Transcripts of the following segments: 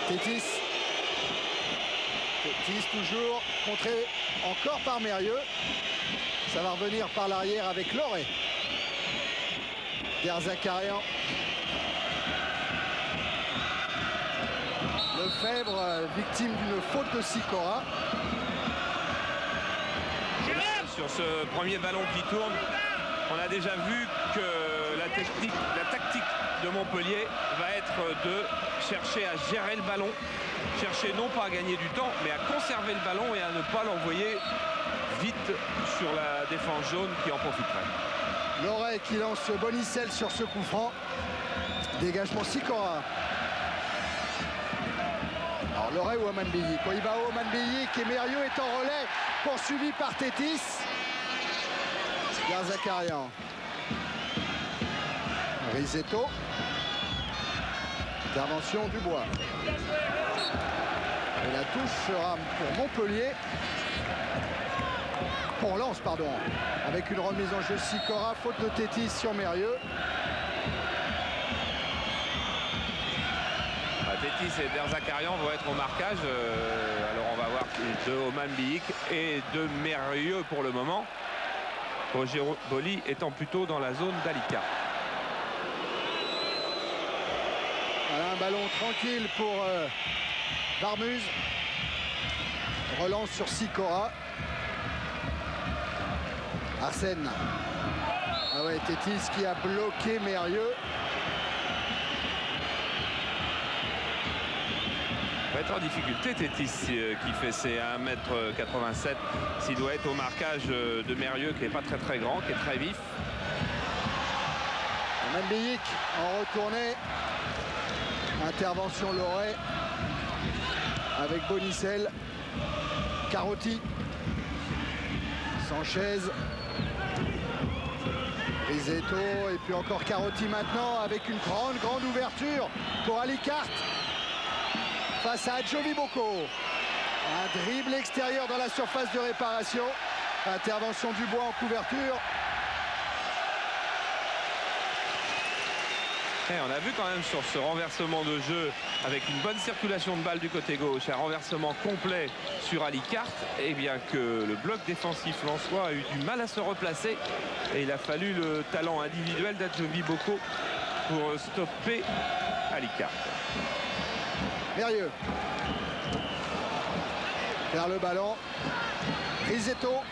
Tétis. Tétis toujours contré encore par Mérieux. Ça va revenir par l'arrière avec Loret. Derzakarian. Lefebvre, victime d'une faute de Sikora. Sur ce premier ballon qui tourne, on a déjà vu que la tactique de Montpellier va être de chercher à gérer le ballon, chercher non pas à gagner du temps, mais à conserver le ballon et à ne pas l'envoyer vite sur la défense jaune qui en profiterait. Loret qui lance Bonicel sur ce coup franc. Dégagement Sikora. Alors Loret ou Oman Beyik. Il va au Oman Beyik et Mérieux est en relais, poursuivi par Tétis. Derzakarian. Risetto. Intervention Dubois. Et la touche sera pour Montpellier. Pour Lens, pardon. Avec une remise en jeu Sikora, faute de Tétis sur Mérieux. Tétis et Derzakarian vont être au marquage. Alors on va voir de Oman Beyik et de Mérieux pour le moment. Roger Boli étant plutôt dans la zone d'Alika. Voilà un ballon tranquille pour Varmuz. Relance sur Sikora. Arsène. Ah ouais, Tétis qui a bloqué Mérieux. Va être en difficulté Tétis qui fait ses 1m87 s'il doit être au marquage de Mérieux qui n'est pas très grand, qui est très vif. Oman Beyik en retournée. Intervention Loret avec Bonicel. Carotti. Sanchez. Risetto et puis encore Carotti maintenant avec une grande ouverture pour Alicart. Face à Adjovi Boko. Un dribble extérieur dans la surface de réparation. Intervention Dubois en couverture. Et on a vu quand même sur ce renversement de jeu avec une bonne circulation de balle du côté gauche, un renversement complet sur Alicart, et bien que le bloc défensif lensois a eu du mal à se replacer et il a fallu le talent individuel d'Adjovi Boko pour stopper Alicart. Mérieux. Vers le ballon. Risetto.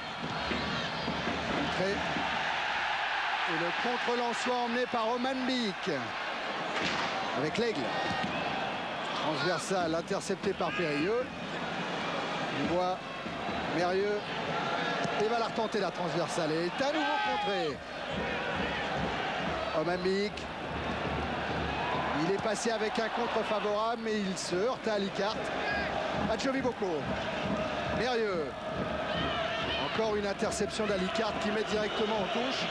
Entrée. Et le contre-lensois emmené par Oman Beyik. Avec l'aigle. Transversal intercepté par Périlleux. Dubois. Mérieux. Et va la retenter la transversale. Et est à nouveau contré. Oman Beyik. Il est passé avec un contre favorable, mais il se heurte à Alicart. Adjovi Boko. Mérieux. Encore une interception d'Alicart qui met directement en touche.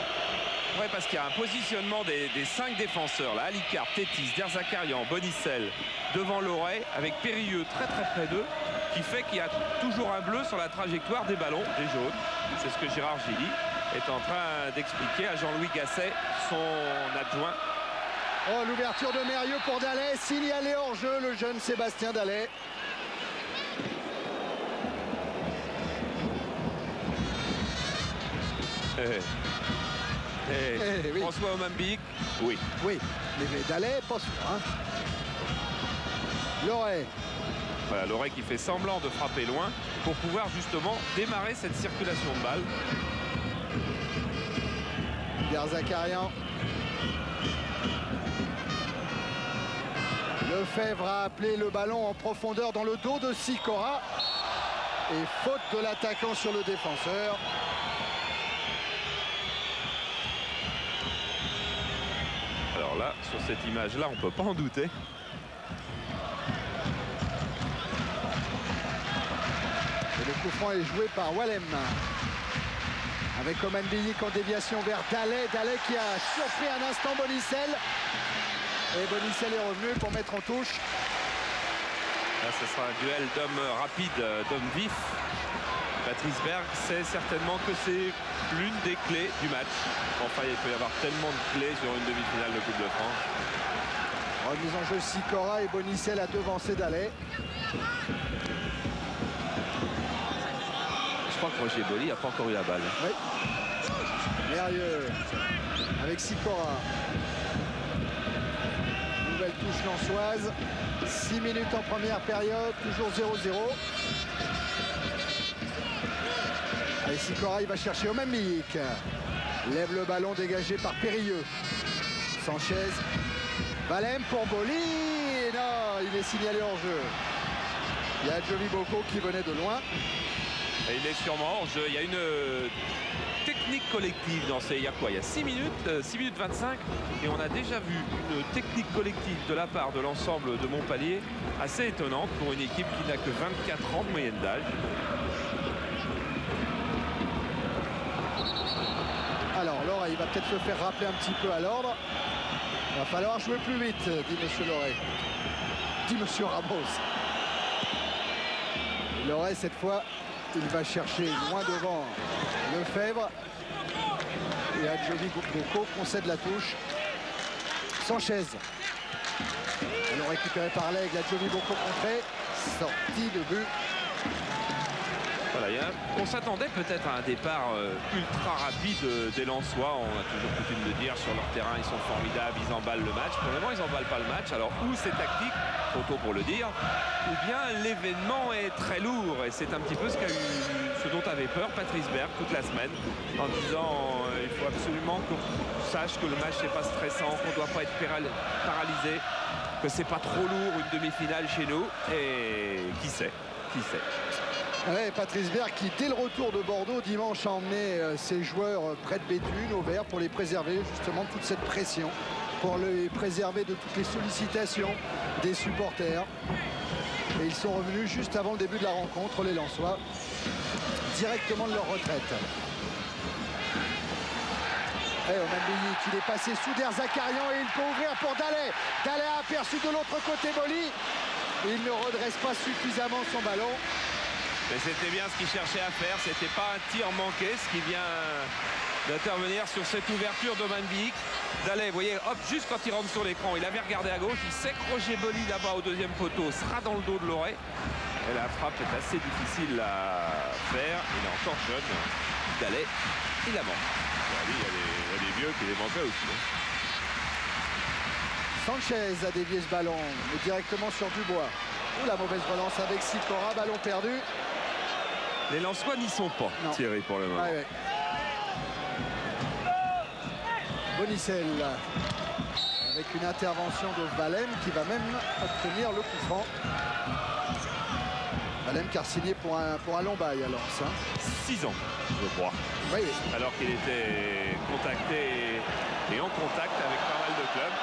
Oui, parce qu'il y a un positionnement des 5 défenseurs. Là, Alicart, Tétis, Derzakarian, Bonicel devant Loret, avec Périlleux très près d'eux, qui fait qu'il y a toujours un bleu sur la trajectoire des ballons, des jaunes. C'est ce que Gérard Gilly est en train d'expliquer à Jean-Louis Gasset, son adjoint. Oh, l'ouverture de Mérieux pour Dallet, signalé hors jeu le jeune Sébastien Dallet. Oui. François Oman Beyik, oui. Oui, mais Dallet, pas sûr. Hein. Loret. Voilà, Loret qui fait semblant de frapper loin pour pouvoir justement démarrer cette circulation de balle. Derzakarian. Lefebvre a appelé le ballon en profondeur dans le dos de Sikora. Et faute de l'attaquant sur le défenseur. Alors là, sur cette image-là, on ne peut pas en douter. Et le coup franc est joué par Wallem. Avec Oman Beyik en déviation vers Dallet. Dallet qui a surpris un instant Bonicel. Et Bonicel est revenu pour mettre en touche. Là, ce sera un duel d'hommes rapides, d'hommes vifs. Patrice Berg sait certainement que c'est l'une des clés du match. Enfin, il peut y avoir tellement de clés sur une demi-finale de Coupe de France. Remise en jeu Sicora et Bonicel a devancé Dallet. Je crois que Roger Boli n'a pas encore eu la balle. Oui. Mérieux avec Sicora. Nouvelle touche lançoise. 6 minutes en première période, toujours 0-0. Allez, Sicora, il va chercher au même Milik. Lève le ballon dégagé par Périlleux. Sanchez. Valem pour Boli. Non, il est signalé hors jeu. Il y a Jovi Boko qui venait de loin. Et il est sûrement hors jeu. Il y a une technique collective dans ces... Il y a quoi? Il y a 6 minutes, 6 minutes 25. Et on a déjà vu une technique collective de la part de l'ensemble de Montpellier assez étonnante pour une équipe qui n'a que 24 ans de moyenne d'âge. Alors, Loret, il va peut-être se faire rappeler un petit peu à l'ordre. Il va falloir jouer plus vite, dit M. Loret. Dit M. Ramos. Loret, cette fois, il va chercher loin devant Lefebvre. Et Adjovi Boko concède la touche. Sanchez. Alors récupéré par l'Aigle, Adjovi Boko contré. Sortie de but. Voilà, on s'attendait peut-être à un départ ultra rapide des Lensois. On a toujours coutume de dire sur leur terrain, ils sont formidables, ils emballent le match. Pour le moment, ils n'emballent pas le match. Alors, ou c'est tactique, trop tôt pour le dire, ou bien l'événement est très lourd. Et c'est un petit peu ce dont avait peur Patrice Berg toute la semaine, en disant il faut absolument qu'on sache que le match n'est pas stressant, qu'on ne doit pas être paralysé, que c'est pas trop lourd une demi-finale chez nous. Et qui sait, qui sait. Ouais, Patrice Berg qui, dès le retour de Bordeaux dimanche, a emmené ses joueurs près de Béthune, au vert, pour les préserver justement de toute cette pression, pour les préserver de toutes les sollicitations des supporters. Et ils sont revenus juste avant le début de la rencontre, les Lensois, directement de leur retraite. Et Oman Milik, il est passé sous Derzakarian et il peut ouvrir pour Dallet. Dallet a aperçu de l'autre côté Boli. Il ne redresse pas suffisamment son ballon. Mais c'était bien ce qu'il cherchait à faire, c'était pas un tir manqué, ce qui vient d'intervenir sur cette ouverture d'Oman Milik. Dallet, vous voyez, hop, juste quand il rentre sur l'écran, il avait regardé à gauche, il sait que Roger Boli là-bas au deuxième poteau sera dans le dos de Loret. Et la frappe est assez difficile à faire, il est encore jeune. Dallet, il la manque. Il y a des vieux qui les manquaient aussi. Sanchez a dévié ce ballon, mais directement sur Dubois. Ouh, la mauvaise relance avec Sicora, ballon perdu. Les Lensois n'y sont pas, non. Thierry, pour le moment. Ouais, ouais. Bonicel avec une intervention de Valem qui va même obtenir le coup franc. Valem qui a signé pour un long bail à Lens. 6 ans, je crois. Oui. Alors qu'il était contacté et en contact avec pas mal de clubs.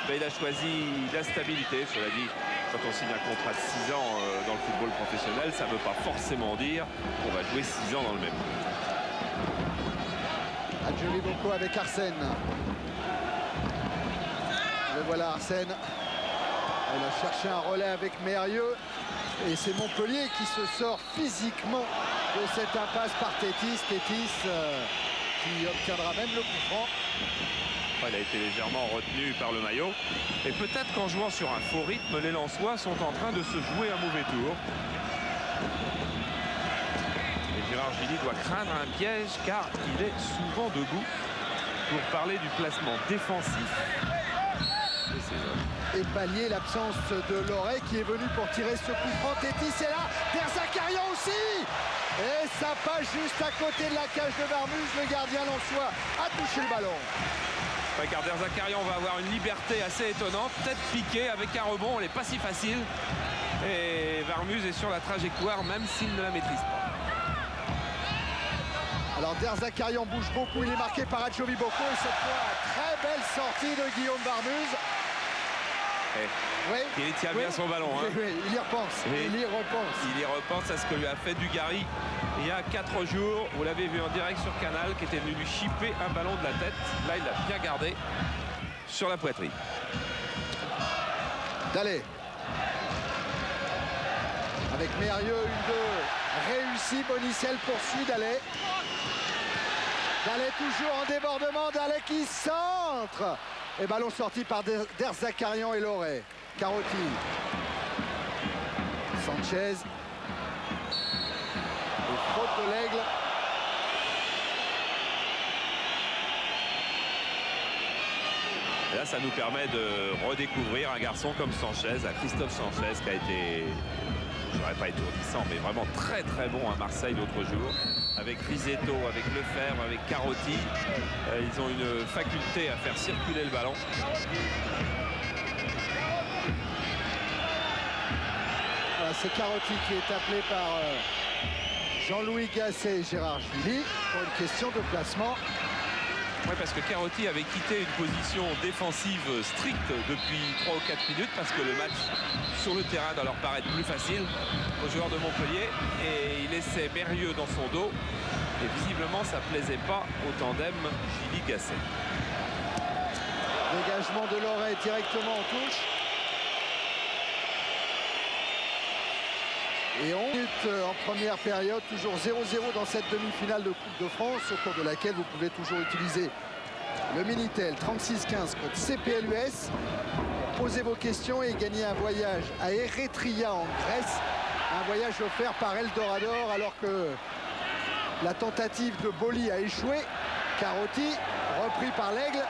Mais il a choisi la stabilité, cela dit. Quand on signe un contrat de 6 ans dans le football professionnel, ça ne veut pas forcément dire qu'on va jouer 6 ans dans le même. Adjovi Boko avec Arsène. Le voilà Arsène. Elle a cherché un relais avec Mérieux. Et c'est Montpellier qui se sort physiquement de cette impasse par Tétis. Tétis qui obtiendra même le coup franc. Il a été légèrement retenu par le maillot. Et peut-être qu'en jouant sur un faux rythme, les Lensois sont en train de se jouer un mauvais tour. Et Gérard Gilly doit craindre un piège car il est souvent debout pour parler du placement défensif de ses hommes. Et pallier l'absence de Loret qui est venu pour tirer ce coup franc. Tétis est là. Derzakarian aussi. Et ça passe juste à côté de la cage de Varmus. Le gardien lensois a touché le ballon. Car Derzakarian va avoir une liberté assez étonnante, peut-être piqué avec un rebond, elle n'est pas si facile. Et Varmus est sur la trajectoire, même s'il ne la maîtrise pas. Alors Derzakarian bouge beaucoup, il est marqué par Adjovi Boko. Et cette fois, très belle sortie de Guillaume Varmus. Oui. Il tient bien son ballon. Hein. Oui, il y repense. Il y repense. Il y repense à ce que lui a fait Dugarry il y a 4 jours. Vous l'avez vu en direct sur Canal, qui était venu lui chipper un ballon de la tête. Là, il l'a bien gardé sur la poitrine. Dallet. Avec Mérieux, une 2 réussie. Bonicel poursuit Dallet. Dallet toujours en débordement. Dallet qui centre. Et ballon sorti par Derzakarian et Loret. Carotti. Sanchez. Et faute de l'Aigle. Et là, ça nous permet de redécouvrir un garçon comme Sanchez, Christophe Sanchez, qui a été, je n'aurais pas étourdissant, mais vraiment très très bon à Marseille l'autre jour. Avec Risetto, avec Lefebvre, avec Carotti. Ils ont une faculté à faire circuler le ballon. Voilà, c'est Carotti qui est appelé par Jean-Louis Gasset et Gérard Juilly pour une question de placement. Oui, parce que Carotti avait quitté une position défensive stricte depuis 3 ou 4 minutes parce que le match sur le terrain doit leur paraître plus facile aux joueurs de Montpellier et il laissait Mérieux dans son dos et visiblement ça plaisait pas au tandem Juilly-Gasset. Dégagement de Loret directement en touche. Et 11 minutes en première période, toujours 0-0 dans cette demi-finale de Coupe de France, au cours de laquelle vous pouvez toujours utiliser le Minitel 3615 code CPLUS pour poser vos questions et gagner un voyage à Eretria en Grèce, un voyage offert par Eldorador alors que la tentative de Boli a échoué. Carotti, repris par l'Aigle,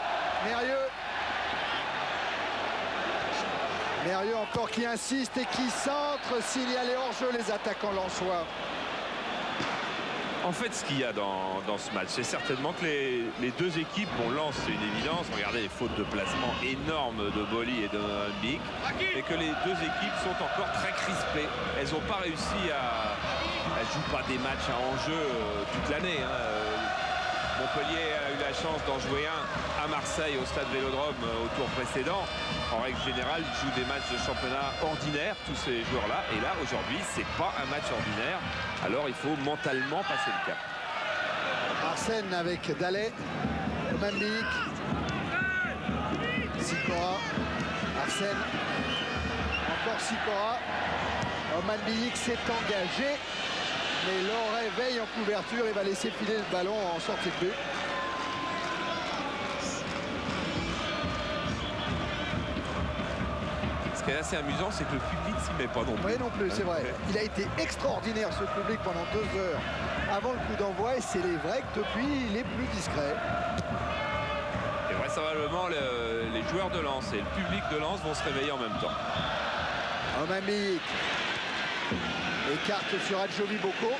Mérieux encore qui insiste et qui centre, signalé hors-jeu les attaquants lensois. En fait, ce qu'il y a dans ce match, c'est certainement que les deux équipes, bon, Lens, c'est une évidence. Regardez les fautes de placement énormes de Boli et de Molenbeek. Et que les deux équipes sont encore très crispées. Elles n'ont pas réussi à... Elles ne jouent pas des matchs à enjeu toute l'année. Montpellier a eu la chance d'en jouer un à Marseille au stade Vélodrome au tour précédent. En règle générale, ils jouent des matchs de championnat ordinaires, tous ces joueurs-là. Et là, aujourd'hui, c'est pas un match ordinaire. Alors, il faut mentalement passer le cap. Arsène avec Dallet, Molenbeek, Sikora, Arsène, encore Sikora. Molenbeek s'est engagé. Mais Loret veille en couverture et va laisser filer le ballon en sortie de but. Ce qui est assez amusant, c'est que le public s'y met pas non plus. Oui, non plus, c'est vrai. Il a été extraordinaire ce public pendant 2 heures avant le coup d'envoi et c'est vrai que depuis, il est plus discret. Et vraisemblablement, les joueurs de Lens et le public de Lens vont se réveiller en même temps. Molenbeek écarte sur Adjovi Boko.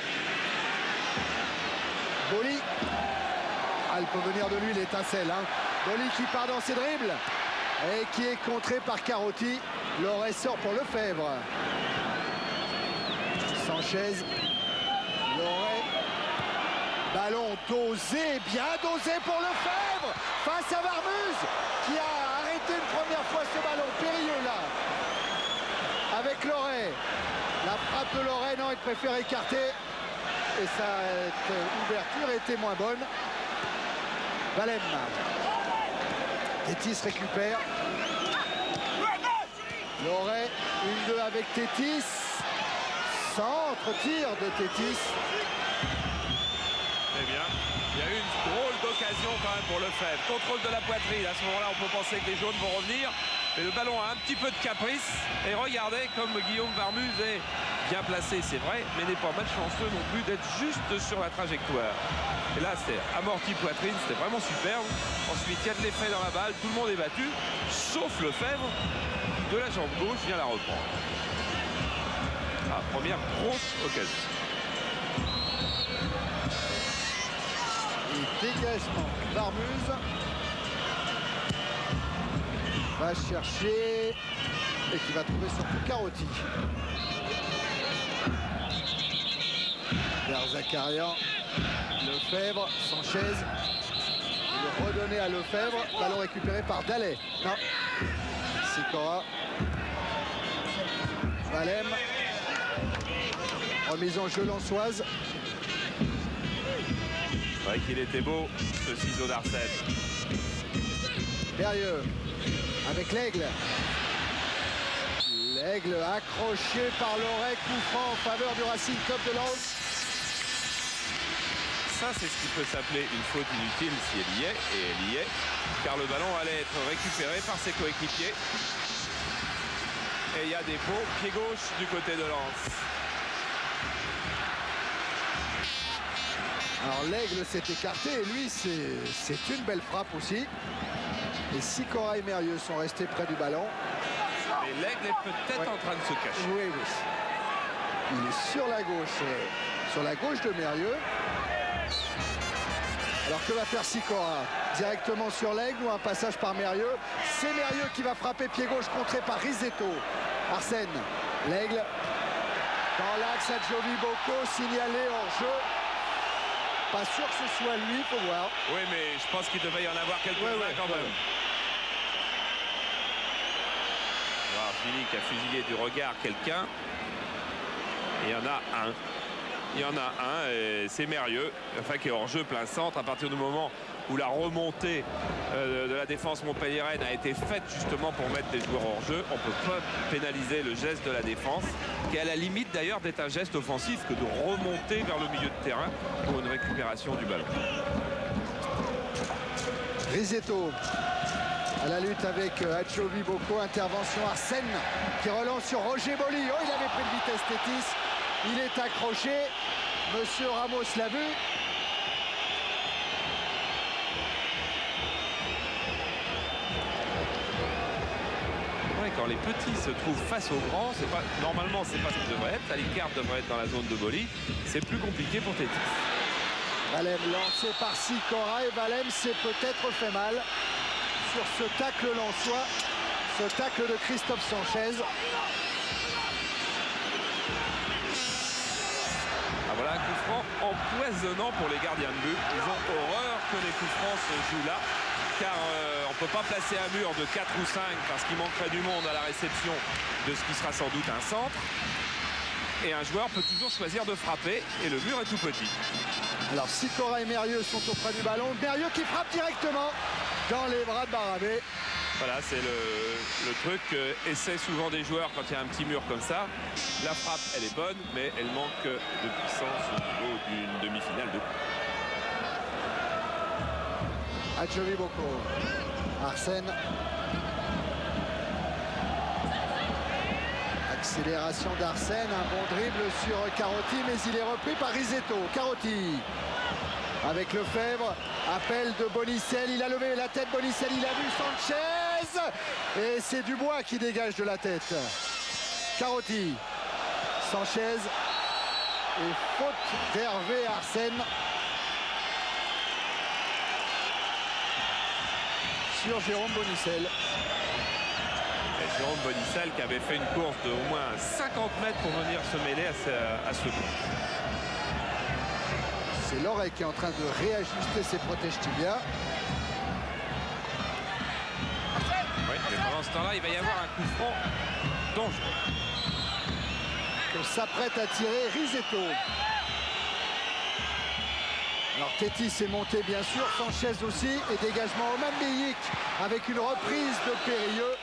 Boli. Ah, il peut venir de lui l'étincelle. Boli qui part dans ses dribbles et qui est contré par Carotti. Loret sort pour Lefebvre. Sanchez. Loret. Ballon dosé, bien dosé pour Lefebvre face à Varmuz qui a arrêté une première fois ce ballon périlleux là. Avec Loret. La frappe de Loret, non, il préfère écarter. Et cette ouverture était moins bonne. Valem. Tétis récupère. Loret, 1-2 avec Tétis. Centre, tir de Tétis. Eh bien, il y a eu une drôle d'occasion quand même pour Lefebvre. Contrôle de la poitrine. À ce moment-là, on peut penser que les jaunes vont revenir. Mais le ballon a un petit peu de caprice. Et regardez comme Guillaume Varmuz est bien placé, c'est vrai, mais n'est pas malchanceux non plus d'être juste sur la trajectoire. Et là, c'était amorti poitrine, c'était vraiment superbe. Ensuite, il y a de l'effet dans la balle, tout le monde est battu, sauf Lefebvre, qui de la jambe gauche vient la reprendre. Ah, première grosse occasion. Et dégagement, Varmuz va chercher et qui va trouver surtout Carotti. Derzakarian, Lefebvre, Sanchez. Il est redonné à Lefebvre. Ballon récupéré par Dallet. Non. Sikora. Valem. Remise en jeu lensoise. C'est vrai qu'il était beau, ce ciseau d'Arsène. Mérieux avec l'Aigle. L'Aigle accroché par Loret, coup franc en faveur du Racing Club de Lens. ça, c'est ce qui peut s'appeler une faute inutile si elle y est, et elle y est, car le ballon allait être récupéré par ses coéquipiers. Et il y a des pots, pied gauche du côté de Lens. Alors l'Aigle s'est écarté et lui, c'est une belle frappe aussi. Et Sikora et Mérieux sont restés près du ballon. Mais l'Aigle est peut-être en train de se cacher. Oui, oui. Il est sur la gauche de Mérieux. Alors que va faire Sikora? Directement sur l'Aigle ou un passage par Mérieux? C'est Mérieux qui va frapper pied gauche contré par Risetto. Arsène, l'Aigle dans l'axe à Jovi Boko, signalé hors jeu. Pas sûr que ce soit lui, il faut voir. Oui, mais je pense qu'il devait y en avoir quelques-uns quand même. Argini qui a fusillé du regard quelqu'un. Et il y en a un. Il y en a un, et c'est Mérieux, enfin qui est hors jeu plein centre à partir du moment où la remontée de la défense montpelliéraine a été faite justement pour mettre des joueurs hors jeu. On ne peut pas pénaliser le geste de la défense, qui est à la limite d'ailleurs d'être un geste offensif que de remonter vers le milieu de terrain pour une récupération du ballon. Risetto à la lutte avec Adjovi Boko, intervention Arsène qui relance sur Roger Boli. Oh, il avait pris de vitesse Tétis, il est accroché, Monsieur Ramos l'a vu. Quand les petits se trouvent face aux grands, normalement c'est pas ce qu'il devrait être. Alicard devrait être dans la zone de Boli. C'est plus compliqué pour Tétis. Valem lancé par Sikora et Valem s'est peut-être fait mal sur ce tacle lensois, ce tacle de Christophe Sanchez. Ah, voilà un coup franc empoisonnant pour les gardiens de but. Ils ont horreur que les coups francs se jouent là, car on ne peut pas placer un mur de 4 ou 5 parce qu'il manquerait du monde à la réception de ce qui sera sans doute un centre. Et un joueur peut toujours choisir de frapper et le mur est tout petit. Alors Sikora et Mérieux sont auprès du ballon. Mérieux qui frappe directement dans les bras de Barabé. Voilà, c'est le truc qu'essaient souvent des joueurs quand il y a un petit mur comme ça. La frappe, elle est bonne, mais elle manque de puissance au niveau d'une demi-finale de coupe. Adjovi Boko. Arsène. Accélération d'Arsène, un bon dribble sur Carotti, mais il est repris par Risetto. Carotti avec Lefebvre, appel de Bonicel, il a levé la tête, Bonicel, il a vu Sanchez, et c'est Dubois qui dégage de la tête. Carotti, Sanchez, et faute d'Hervé Arsène sur Jérôme Bonicel. Et Jérôme Bonicel qui avait fait une course de au moins 50 mètres pour venir se mêler à ce coup. C'est Loret qui est en train de réajuster ses protèges tibia. Oui, mais pendant ce temps-là, il va y avoir un coup franc dangereux. Que s'apprête à tirer Risetto. Alors Tétis est monté bien sûr, Sanchez aussi, et dégagement Oman Beyik avec une reprise de Périlleux.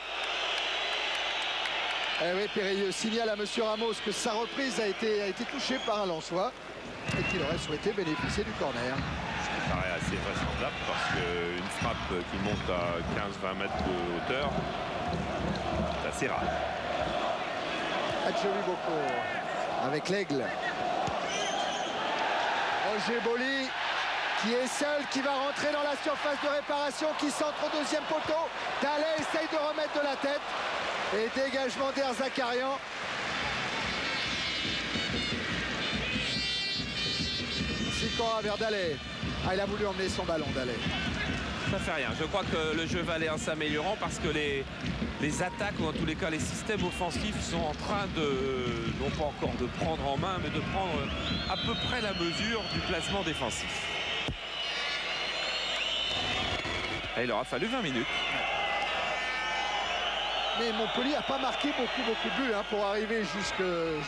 Eh oui, Périlleux signale à Monsieur Ramos que sa reprise a été touchée par un Lensois et qu'il aurait souhaité bénéficier du corner. Ce qui paraît assez vraisemblable parce qu'une frappe qui monte à 15-20 mètres de hauteur, c'est assez rare. Adjovi Boko avec l'Aigle. Roger Boli qui est seul, qui va rentrer dans la surface de réparation, qui centre au deuxième poteau. Dallet essaye de remettre de la tête. Et dégagement d'Erzakarian. Sikora vers Dallet. Ah, il a voulu emmener son ballon, Dallet. Ça fait rien. Je crois que le jeu va aller en s'améliorant parce que les attaques, ou en tous les cas les systèmes offensifs sont en train de, non pas encore de prendre en main, mais de prendre à peu près la mesure du placement défensif. Et il aura fallu 20 minutes. Mais Montpellier n'a pas marqué beaucoup de buts pour arriver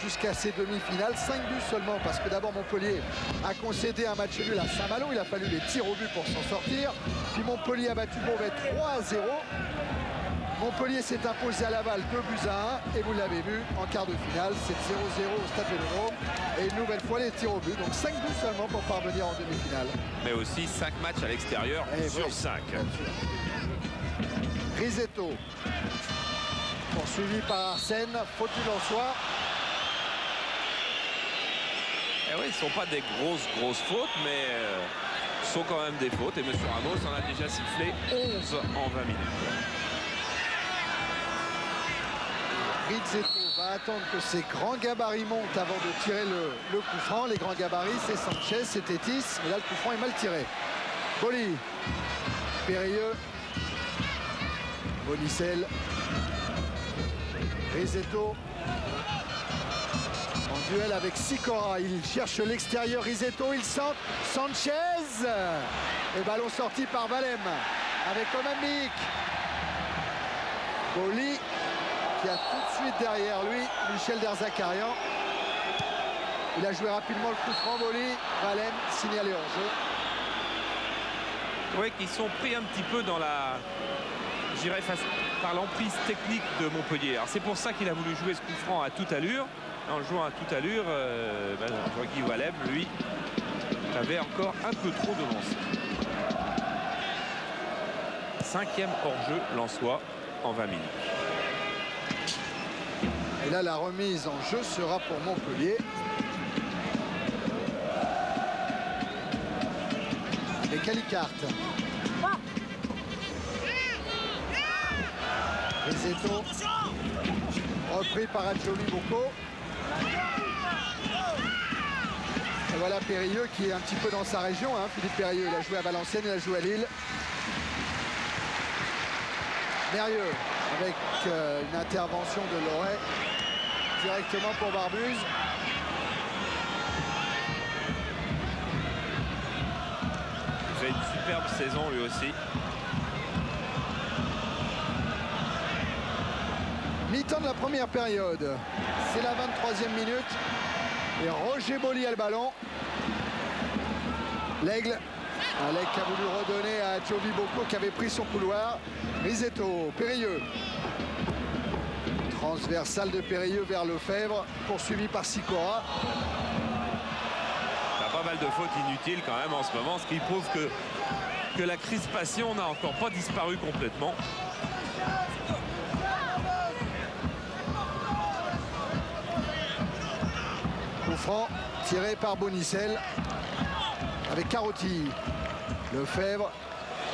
jusqu'à ces demi-finales. 5 buts seulement parce que d'abord Montpellier a concédé un match nul à Saint-Malo. Il a fallu les tirs au but pour s'en sortir. Puis Montpellier a battu Beauvais 3-0. Montpellier s'est imposé à Laval 2-1 et vous l'avez vu en quart de finale, c'est 0-0 au Stade Vélodrome et une nouvelle fois les tirs au but, donc 5 buts seulement pour parvenir en demi-finale. Mais aussi 5 matchs à l'extérieur sur 5. Risetto poursuivi par Arsène, faute du Lensois. Et oui, ce ne sont pas des grosses fautes, mais ce sont quand même des fautes. Et M. Ramos en a déjà sifflé 11 en 20 minutes. Risetto va attendre que ses grands gabarits montent avant de tirer le coup franc. Les grands gabarits, c'est Sanchez, c'est Tétis, mais là le coup franc est mal tiré. Boli, Périlleux, Bonicel, Risetto. En duel avec Sicora, il cherche l'extérieur, Risetto, il centre, Sanchez. Et ballon sorti par Valem avec Omamik. Boli qui a tout de suite derrière lui Michel Derzakarian. Il a joué rapidement le coup franc, Boli. Valem signalé en jeu. Oui, qu'ils sont pris un petit peu dans la... j'irais par l'emprise technique de Montpellier. Alors c'est pour ça qu'il a voulu jouer ce coup franc à toute allure. En jouant à toute allure, Joachim Valem, lui, avait encore un peu trop devancé. 5e hors-jeu lensois en 20 minutes. Et là, la remise en jeu sera pour Montpellier. Avec Alicarte. Risetto. Repris par Adjoli Boko. Et voilà Périlleux qui est un petit peu dans sa région. Hein. Philippe Périlleux, il a joué à Valenciennes, il a joué à Lille. Mérieux avec une intervention de Loret directement pour Barbuse. Il fait une superbe saison lui aussi. Mi-temps de la première période. C'est la 23e minute. Et Roger Boli a le ballon. L'Aigle. L'Aigle qui a voulu redonner à Jovi Boko qui avait pris son couloir. Risetto, Périlleux. Transversale de Périlleux vers Lefebvre, poursuivi par Sicora. Il y a pas mal de fautes inutiles quand même en ce moment, ce qui prouve que la crispation n'a encore pas disparu complètement. Coup franc tiré par Bonicel avec Carotti. Lefebvre.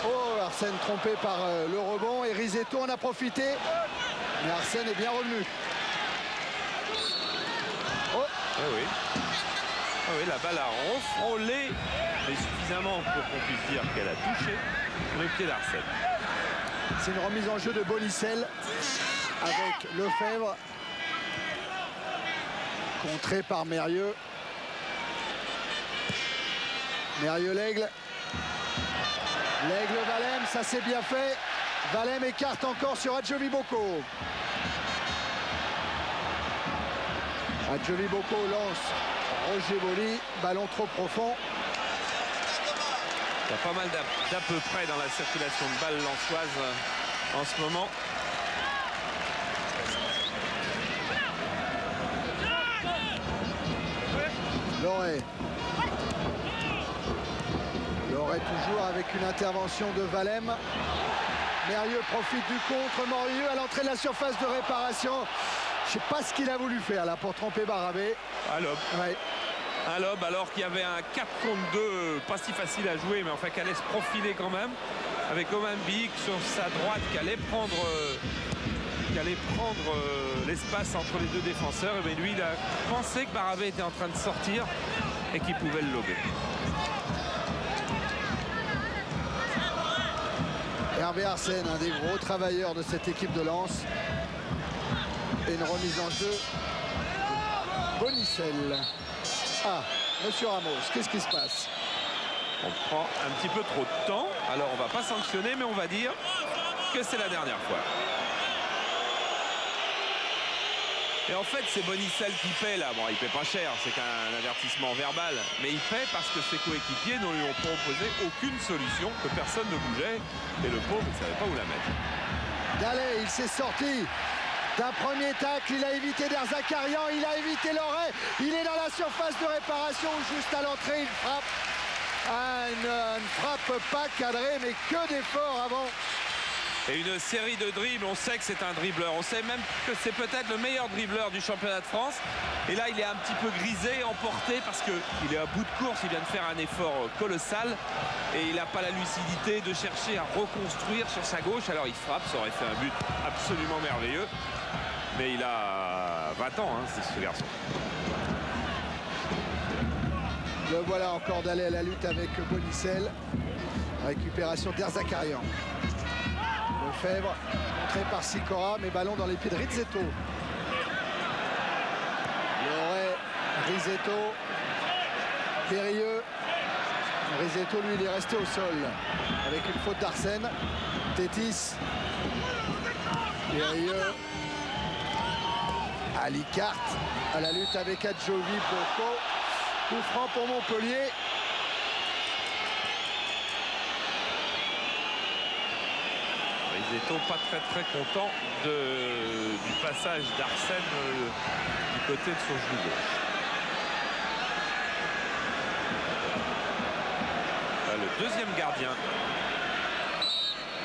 Oh, Arsène trompé par le rebond et Risetto en a profité. Mais Arsène est bien revenu. Oh. Eh oui. Ah oui, la balle a refrôlé, mais suffisamment pour qu'on puisse dire qu'elle a touché le pied d'Arsène. C'est une remise en jeu de Bonicel avec Lefebvre. Contré par Mérieux. Mérieux-L'Aigle. L'Aigle Valem, ça c'est bien fait. Valem écarte encore sur Adjoli Boko. Adjoli Boko lance Roger Boli. Ballon trop profond. Il y a pas mal d'à peu près dans la circulation de balles lensoises en ce moment. Loret. Loret toujours avec une intervention de Valem. Mérieux profite du contre. Morieux à l'entrée de la surface de réparation. Je ne sais pas ce qu'il a voulu faire là pour tromper Barabé. À l'aube. Ouais. À l'aube, alors qu'il y avait un 4 contre 2, pas si facile à jouer, mais enfin qui allait se profiler quand même. Avec Omamik sur sa droite qui allait prendre l'espace entre les deux défenseurs. Mais lui, il a pensé que Barabé était en train de sortir et qu'il pouvait le lober. Hervé Arsène, un des gros travailleurs de cette équipe de Lens. Et une remise en jeu. Bonicel. Ah, Monsieur Ramos, qu'est-ce qui se passe? On prend un petit peu trop de temps. Alors on va pas sanctionner, mais on va dire que c'est la dernière fois. Et en fait, c'est Bonicel qui paie là. Bon, il paie pas cher, c'est qu'un avertissement verbal. Mais il paie parce que ses coéquipiers ne lui ont proposé aucune solution, que personne ne bougeait. Et le pauvre, il ne savait pas où la mettre. Dallet, il s'est sorti d'un premier tacle, il a évité Derzakarian, il a évité Loret, il est dans la surface de réparation, juste à l'entrée, il frappe. Une frappe pas cadrée, mais que d'efforts avant. Et une série de dribbles, on sait que c'est un dribbleur, on sait même que c'est peut-être le meilleur dribbleur du championnat de France. Et là, il est un petit peu grisé, emporté, parce qu'il est à bout de course, il vient de faire un effort colossal. Et il n'a pas la lucidité de chercher à reconstruire sur sa gauche. Alors il frappe, ça aurait fait un but absolument merveilleux. Mais il a 20 ans, hein, c'est ce garçon. Le voilà encore Dallet à la lutte avec Bonicel. Récupération d'Erzakarian. Lefebvre, contré par Sikora, mais ballon dans les pieds de Rizzetto. Loret, Rizzetto, Périlleux. Rizzetto, lui, il est resté au sol avec une faute d'Arsène. Tétis, Périlleux, Alicart à la lutte avec Adjovi Boko. Coup franc pour Montpellier. Rizzetto pas très content du passage d'Arsène du côté de son genou gauche. Là, le deuxième gardien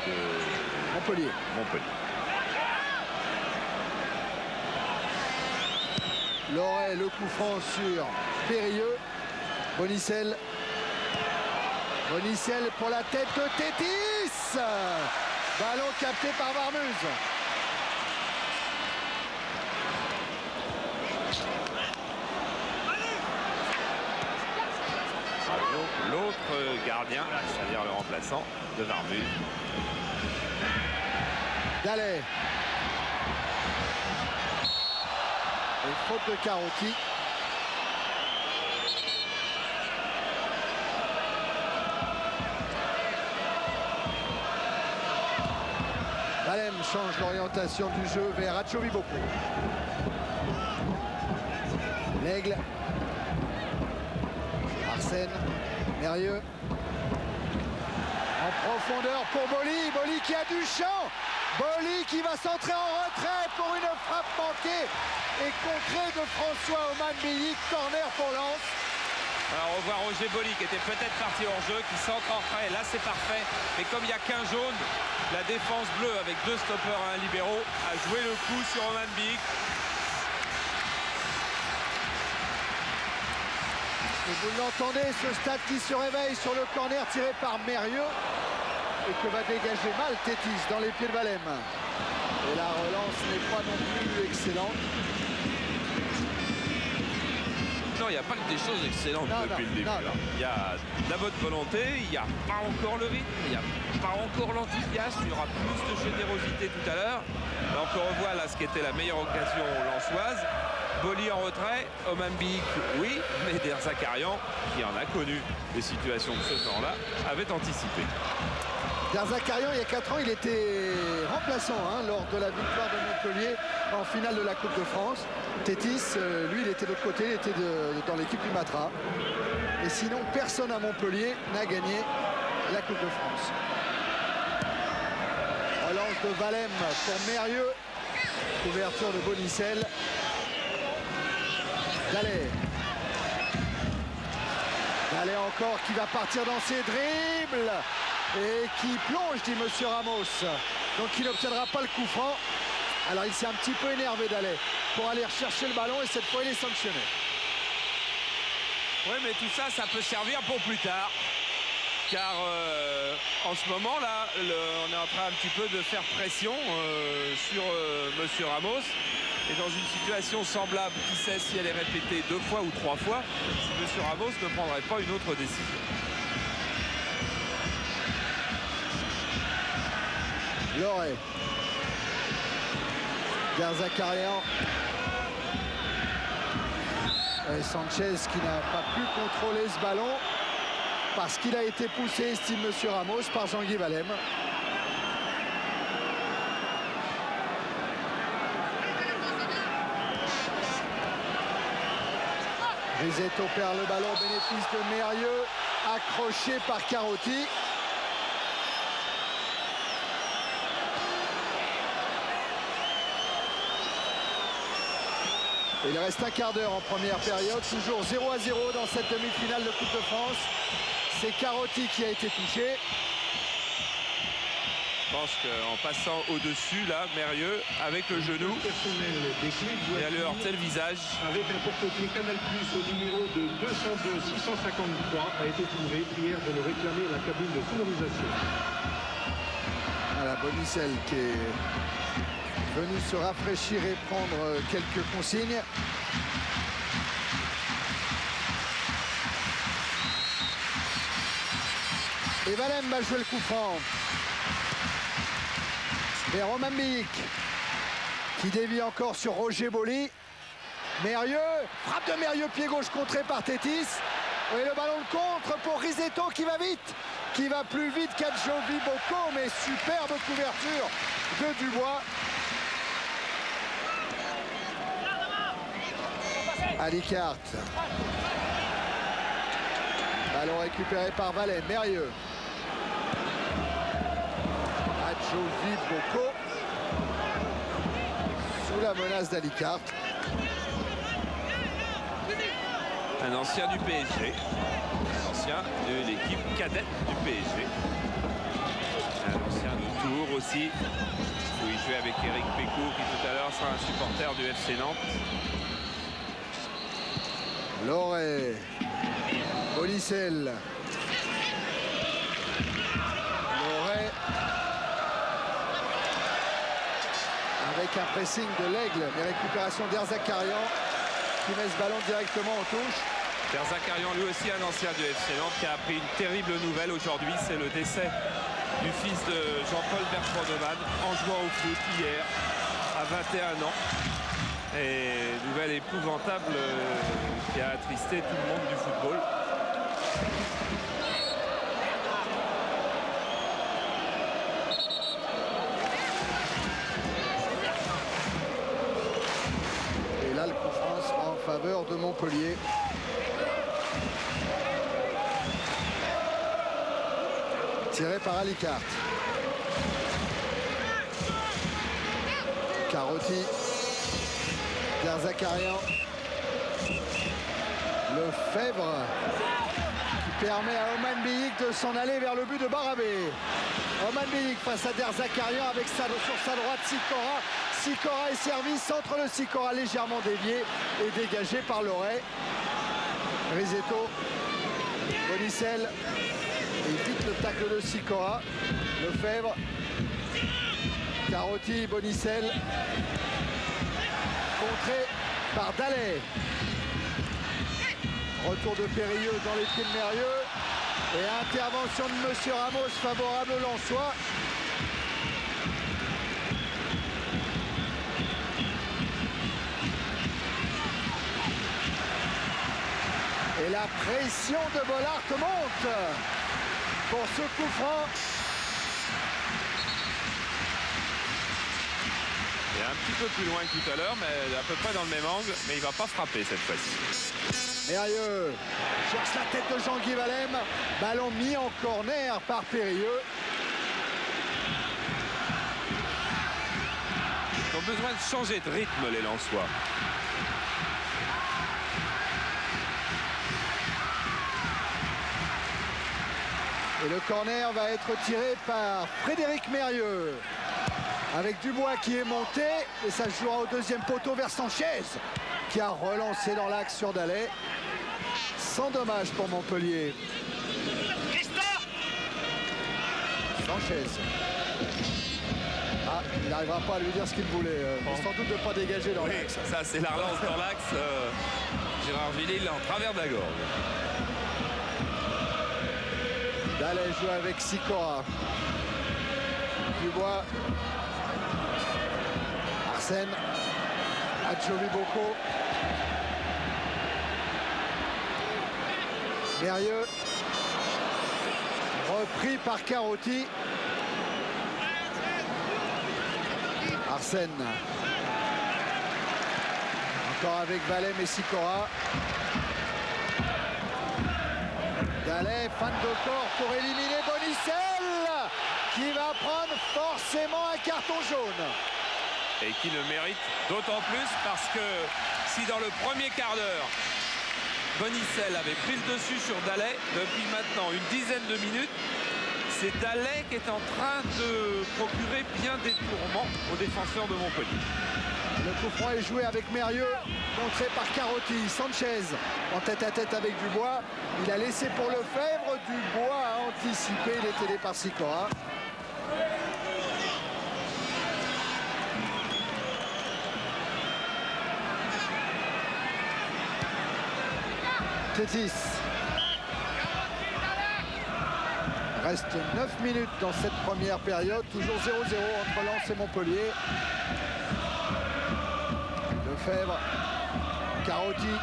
de Montpellier. Loret, le coup franc sur Périlleux. Bonicel. Bonicel pour la tête de Tétis. Ballon capté par Marmuse. L'autre gardien, c'est-à-dire le remplaçant de Marmuse. Dallet. Et faute de Carotti. Valem change l'orientation du jeu vers Adjovi Boko. L'Aigle. Arsène. Mérieux. En profondeur pour Boli. Boli qui a du champ. Boli qui va s'entrer en retrait pour une frappe manquée et contrée de François Oman Beyik. Corner pour Lens. Alors on voit Roger Boli qui était peut-être parti hors jeu, qui s'entre en retrait. Là c'est parfait. Mais comme il n'y a qu'un jaune, la défense bleue avec 2 stoppeurs et un libéro a joué le coup sur Oman Beyik. Et vous l'entendez, ce stade qui se réveille sur le corner tiré par Mérieux et que va dégager mal Tétis dans les pieds de Valem. Et la relance n'est pas non plus excellente. Non, il n'y a pas que des choses excellentes depuis le début. Il y a de la bonne volonté, il n'y a pas encore le rythme, il n'y a pas encore l'enthousiasme, il y aura plus de générosité tout à l'heure. Donc on revoit là ce qui était la meilleure occasion lensoise. Boli en retrait, Oman Beyik, oui, mais Derzakarian, qui en a connu des situations de ce genre-là, avait anticipé. Derzakarian, il y a 4 ans, il était remplaçant lors de la victoire de Montpellier en finale de la Coupe de France. Tétis, lui, il était de l'autre côté, il était dans l'équipe du Matra. Et sinon, personne à Montpellier n'a gagné la Coupe de France. Relance de Valem pour Mérieux. Ouverture de Bonicel. Dallet. Dallet encore qui va partir dans ses dribbles et qui plonge, dit Monsieur Ramos. Donc il n'obtiendra pas le coup franc. Alors il s'est un petit peu énervé Dallet pour aller rechercher le ballon et cette fois il est sanctionné. Oui, mais tout ça, ça peut servir pour plus tard. Car en ce moment là, on est en train un petit peu de faire pression sur Monsieur Ramos. Et dans une situation semblable, qui sait si elle est répétée 2 fois ou 3 fois, si Monsieur Ramos ne prendrait pas une autre décision. Loret. Derzakarian. Et Sanchez qui n'a pas pu contrôler ce ballon parce qu'il a été poussé, estime Monsieur Ramos, par Jean-Guy Valem. Rizzetto perd le ballon au bénéfice de Mérieux, accroché par Carotti. Il reste un quart d'heure en première période, toujours 0-0 dans cette demi-finale de Coupe de France. C'est Carotti qui a été touché. Je pense qu'en passant au-dessus, là, Mérieux, avec le genou, il a le heurté le visage. Avec un porte-clés Canal+, au numéro de 202 653 a été trouvé. Prière de nous réclamer la cabine de sonorisation. Voilà, Bonicel qui est venu se rafraîchir et prendre quelques consignes. Et Valem va jouer le coup franc. Et Romain Milik qui dévie encore sur Roger Boli. Mérieux, frappe de Mérieux, pied gauche contré par Tétis. Et le ballon de contre pour Risetto qui va vite, qui va plus vite qu'Adjovi Boko, mais superbe couverture de Dubois. Alicart. Ballon récupéré par Valem, Mérieux. Adjovi Boko. Sous la menace d'Alicart. Un ancien du PSG. Un ancien de l'équipe cadette du PSG. Un ancien de Tours aussi, où il jouait avec Eric Pécourt, qui tout à l'heure sera un supporter du FC Nantes. Loret. Bonicel. Loret. Avec un pressing de l'Aigle, mais récupération d'Erzakarian qui met ce ballon directement en touche. Erzakarian, lui aussi un ancien du FC Nantes, qui a appris une terrible nouvelle aujourd'hui. C'est le décès du fils de Jean-Paul Bertrand-Neumann en jouant au foot hier à 21 ans. Et nouvelle épouvantable qui a attristé tout le monde du football. Et là, le coup franc sera en faveur de Montpellier. Tiré par Alicart. Carotti. Derzakarian. Lefebvre qui permet à Oman Biyik de s'en aller vers le but de Barabé. Oman Biyik face à Derzakarian avec sur sa droite Sikora. Sikora est servi, centre le Sikora légèrement dévié et dégagé par Loret. Risetto. Bonicel évite le tacle de Sikora. Lefebvre. Carotti, Bonicel. Contré par Dallet. Retour de Périlleux dans les pieds de Mérieux. Et intervention de Monsieur Ramos favorable au Lensois. Et la pression de Bollard monte pour ce coup franc. Il est un petit peu plus loin que tout à l'heure, mais à peu près dans le même angle, mais il ne va pas frapper cette fois-ci. Mérieux cherche la tête de Jean-Guy Valem. Ballon mis en corner par Périlleux. Ils ont besoin de changer de rythme, les Lensois. Et le corner va être tiré par Frédéric Mérieux. Avec Dubois qui est monté. Et ça se jouera au deuxième poteau vers Sanchez, qui a relancé dans l'axe sur Dallet. Sans dommage pour Montpellier. Sanchez. Ah, il n'arrivera pas à lui dire ce qu'il voulait. Sans doute de ne pas dégager dans l'axe. Ça, c'est la relance dans l'axe. Gérard Villiers, il est en travers de la gorge. Dallet joue avec Sikora. Dubois. Arsène. Adjovi Boko. Mérieux. Repris par Carotti. Arsène. Encore avec Valem et Sikora. Dallet, fin de corps pour éliminer Bonicel, qui va prendre forcément un carton jaune. Et qui le mérite d'autant plus parce que si dans le premier quart d'heure, Bonicel avait pris le dessus sur Dallet, depuis maintenant une dizaine de minutes, c'est Dallet qui est en train de procurer bien des tourments aux défenseurs de Montpellier. Le coup franc est joué avec Mérieux, montré par Carotti. Sanchez en tête-à-tête avec Dubois. Il a laissé pour Lefebvre. Dubois a anticipé, il est aidé par Sicora. Tétis. Reste 9 minutes dans cette première période. Toujours 0-0 entre Lens et Montpellier. Lefebvre. Carotti.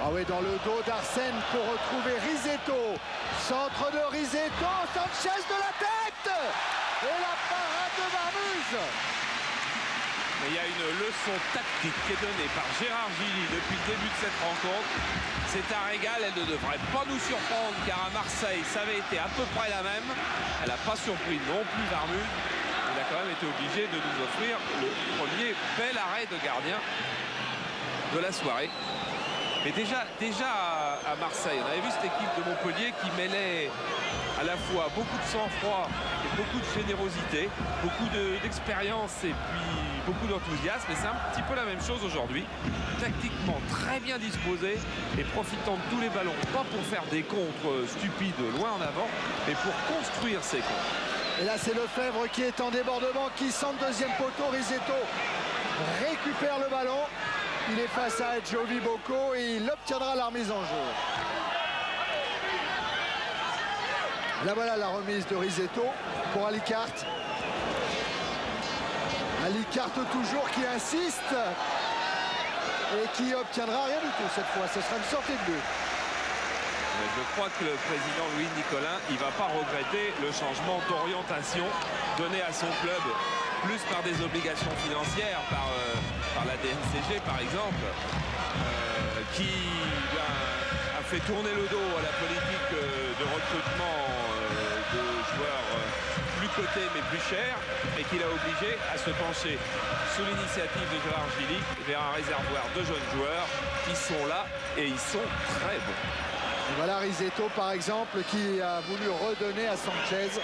Ah oui, dans le dos d'Arsène pour retrouver Risetto. Centre de Risetto. Sanchez de la tête. Et la parade de Marmuse. Mais il y a une leçon tactique qui est donnée par Gérard Gilly depuis le début de cette rencontre. C'est un régal, elle ne devrait pas nous surprendre car à Marseille, ça avait été à peu près la même. Elle n'a pas surpris non plus Marmuse. Il a quand même été obligé de nous offrir le premier bel arrêt de gardien de la soirée. Mais déjà à Marseille, on avait vu cette équipe de Montpellier qui mêlait à la fois beaucoup de sang-froid et beaucoup de générosité, beaucoup d'expérience et puis beaucoup d'enthousiasme. Et c'est un petit peu la même chose aujourd'hui. Tactiquement très bien disposé et profitant de tous les ballons, pas pour faire des contres stupides loin en avant, mais pour construire ses contres. Et là, c'est Lefebvre qui est en débordement, qui sent le deuxième poteau. Risetto récupère le ballon. Il est face à Giovi Bocco et il obtiendra la remise en jeu. Là voilà la remise de Risetto pour Alicart. Alicart toujours qui insiste et qui obtiendra rien du tout cette fois. Ce sera une sortie de but. Je crois que le président Louis Nicolin, il ne va pas regretter le changement d'orientation donné à son club, plus par des obligations financières, par la DNCG par exemple, qui a fait tourner le dos à la politique de recrutement de joueurs plus cotés mais plus chers, et qui l'a obligé à se pencher sous l'initiative de Gérard Gilly vers un réservoir de jeunes joueurs qui sont là et ils sont très bons. Et voilà Risetto par exemple qui a voulu redonner à Sanchez.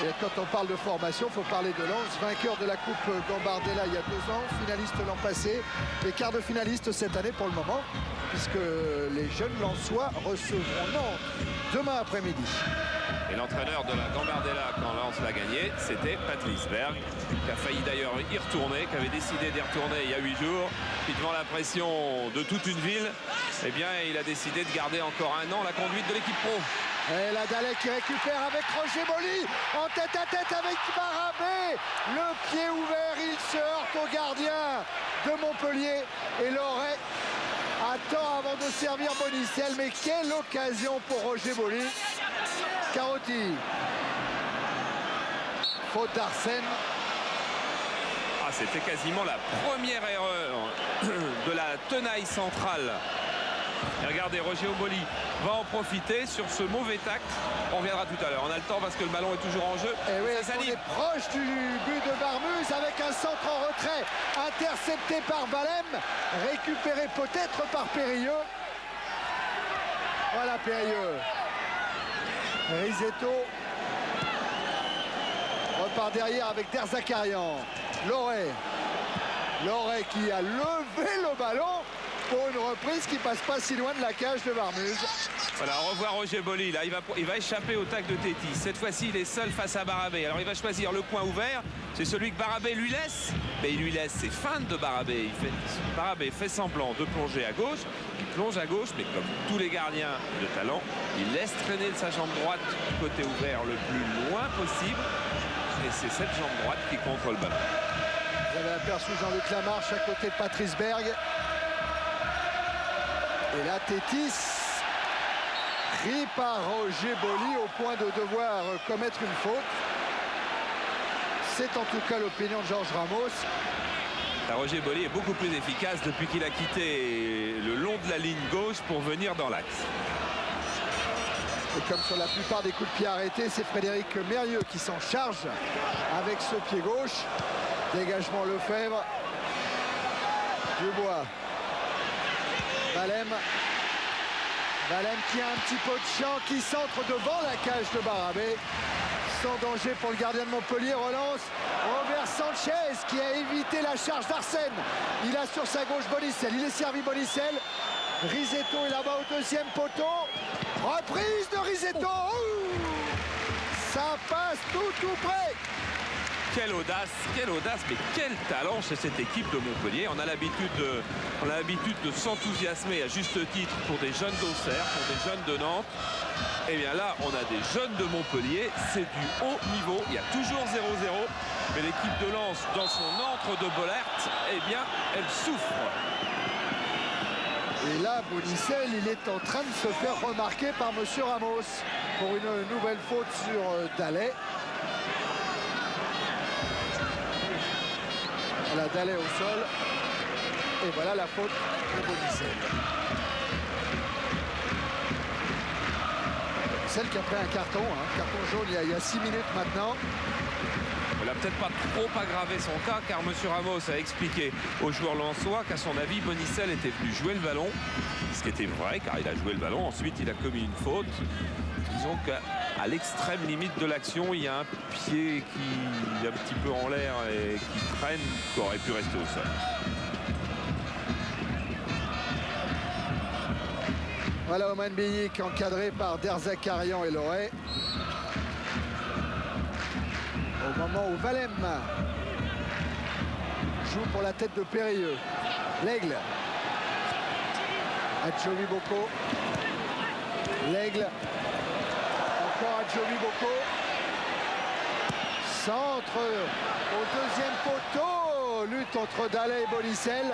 Et quand on parle de formation, il faut parler de Lens, vainqueur de la Coupe Gambardella il y a 2 ans, finaliste l'an passé, et quart de finaliste cette année pour le moment, puisque les jeunes Lensois recevront Nantes demain après-midi. Et l'entraîneur de la Gambardella quand Lens l'a gagné, c'était Patrice Berg, qui a failli d'ailleurs y retourner, qui avait décidé d'y retourner il y a 8 jours, puis devant la pression de toute une ville, eh bien il a décidé de garder encore 1 an la conduite de l'équipe pro. Et la Dallet qui récupère avec Roger Boli en tête-à-tête avec Barabé. Le pied ouvert, il se heurte au gardien de Montpellier. Et Loret attend avant de servir Bonicel. Mais quelle occasion pour Roger Boli. Carotti. Faute d'Arsène. Ah, c'était quasiment la première erreur de la tenaille centrale. Et regardez, Roger Boli va en profiter sur ce mauvais tact. On reviendra tout à l'heure. On a le temps parce que le ballon est toujours en jeu. Et oui, on est proche du but de Marmuse avec un centre en retrait intercepté par Valem, récupéré peut-être par Périlleux. Voilà Périlleux. Risetto repart derrière avec Derzakarian. Loret qui a levé le ballon pour une reprise qui passe pas si loin de la cage de Marmuse. Voilà, on revoit Roger Boli là, il va échapper au tacle de Tétis. Cette fois-ci, il est seul face à Barabé. Alors il va choisir le coin ouvert. C'est celui que Barabé lui laisse. Mais il lui laisse ses feintes de Barabé. Barabé fait semblant de plonger à gauche. Il plonge à gauche, mais comme tous les gardiens de talent, il laisse traîner sa jambe droite du côté ouvert le plus loin possible. Et c'est cette jambe droite qui contrôle le ballon. Vous avez aperçu Jean-Luc Lamarche à côté de Patrice Berg. Et là, Tétis, pris par Roger Boli au point de devoir commettre une faute. C'est en tout cas l'opinion de Georges Ramos. Roger Boli est beaucoup plus efficace depuis qu'il a quitté le long de la ligne gauche pour venir dans l'axe. Et comme sur la plupart des coups de pied arrêtés, c'est Frédéric Mérieux qui s'en charge avec ce pied gauche. Dégagement Lefebvre. Dubois. Valem. Valem qui a un petit peu de champ, qui centre devant la cage de Barabé. Sans danger pour le gardien de Montpellier. Relance. Robert Sanchez qui a évité la charge d'Arsène. Il a sur sa gauche Bonicel. Il est servi Bonicel. Risetto est là-bas au deuxième poteau. Reprise de Risetto. Ouh, ça passe tout près. Quelle audace, mais quel talent chez cette équipe de Montpellier. On a l'habitude de s'enthousiasmer à juste titre pour des jeunes d'Auxerre, pour des jeunes de Nantes. Et bien là, on a des jeunes de Montpellier, c'est du haut niveau. Il y a toujours 0-0, mais l'équipe de Lens, dans son antre de Bollaert, eh bien, elle souffre. Et là, Bonicel, il est en train de se faire remarquer par Monsieur Ramos pour une nouvelle faute sur Dallet. Voilà, Dallet au sol. Et voilà la faute de Bonicel. Celle qui a pris un carton jaune il y a 6 minutes maintenant. Il n'a peut-être pas trop aggravé son cas, car M. Ramos a expliqué aux joueurs lensois qu'à son avis, Bonicel était venu jouer le ballon. Ce qui était vrai, car il a joué le ballon. Ensuite, il a commis une faute. Disons qu'à l'extrême limite de l'action, il y a un pied qui est un petit peu en l'air et qui traîne, qui aurait pu rester au sol. Voilà Oman Beyik encadré par Derzakarian et Loret. Au moment où Valem joue pour la tête de Périlleux. L'Aigle. Adjovi Boko. L'Aigle. Encore Adjovi Boko. Centre au deuxième poteau. Lutte entre Dallet et Bonicel.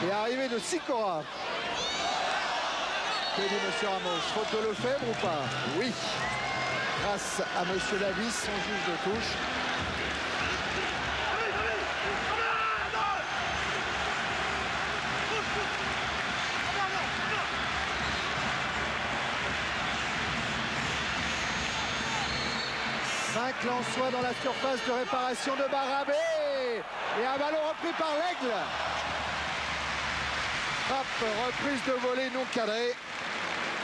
Et arrivée de Sikora. Que dit M. Ramos? Faute de Lefebvre ou pas? Oui. Grâce à M. Davis, son juge de touche. Cinq Lensois dans la surface de réparation de Barabé. Et un ballon repris par l'Aigle. Frappe, reprise de volée non cadrée.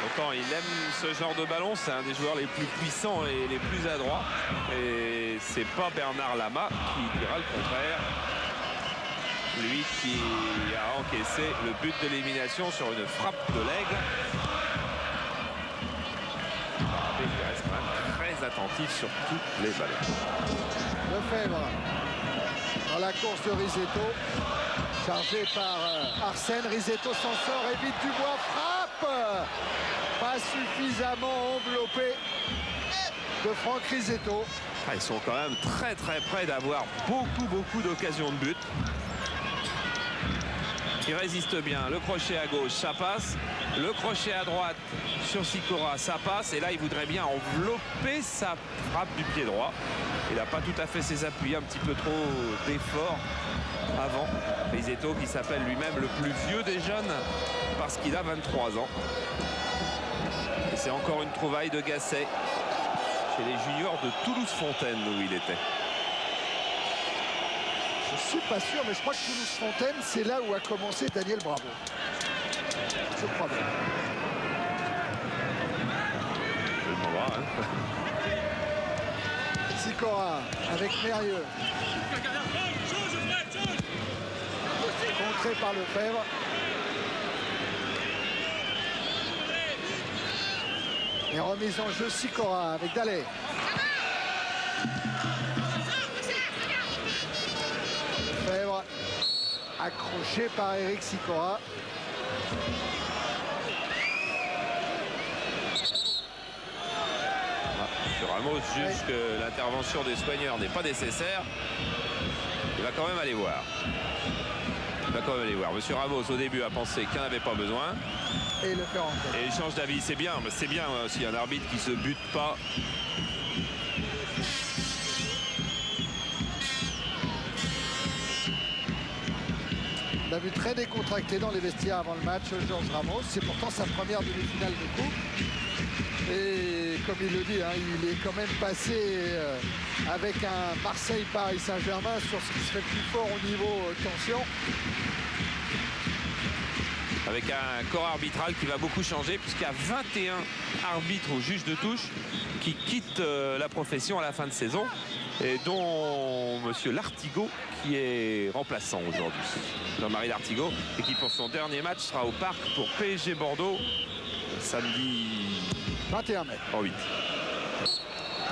Autant il aime ce genre de ballon, c'est un des joueurs les plus puissants et les plus adroits. Et c'est pas Bernard Lama qui dira le contraire. Lui qui a encaissé le but de l'élimination sur une frappe de l'Aigle. Il reste quand même très attentif sur tous les ballons. Lefebvre dans la course de Risetto. Chargé par Arsène. Risetto s'en sort, évite Dubois, frappe. Pas suffisamment enveloppé de Franck Risetto. Ils sont quand même très près d'avoir beaucoup d'occasions de but. Il résiste bien. Le crochet à gauche, ça passe. Le crochet à droite sur Sikora, ça passe. Et là, il voudrait bien envelopper sa frappe du pied droit. Il n'a pas tout à fait ses appuis, un petit peu trop d'effort avant. Risetto qui s'appelle lui-même le plus vieux des jeunes parce qu'il a 23 ans. Et c'est encore une trouvaille de Gasset chez les juniors de Toulouse-Fontaine où il était. Je suis pas sûr, mais je crois que Toulouse-Fontaine, c'est là où a commencé Daniel Bravo. Je crois bien. Je le crois, hein. Sikora avec Mérieux. Contré par Lefebvre. Et remise en jeu Sikora avec Dallet. Lefebvre accroché par Eric Sikora. Sur Ramos juge que l'intervention des soigneurs n'est pas nécessaire. Il va quand même aller voir. Monsieur Ramos au début a pensé qu'il n'en avait pas besoin. Et le fait rentrer. Et il change d'avis. C'est bien s'il y a un arbitre qui se bute pas. On l'a vu très décontracté dans les vestiaires avant le match, Georges Ramos. C'est pourtant sa première demi-finale de coupe. Et comme il le dit, hein, il est quand même passé avec un Marseille-Paris Saint-Germain sur ce qui serait le plus fort au niveau tension. Avec un corps arbitral qui va beaucoup changer, puisqu'il y a 21 arbitres au juge de touche qui quittent la profession à la fin de saison, et dont monsieur Lartigot qui est remplaçant aujourd'hui, Jean-Marie Lartigot, et qui pour son dernier match sera au parc pour PSG Bordeaux samedi 21 mai. en 8.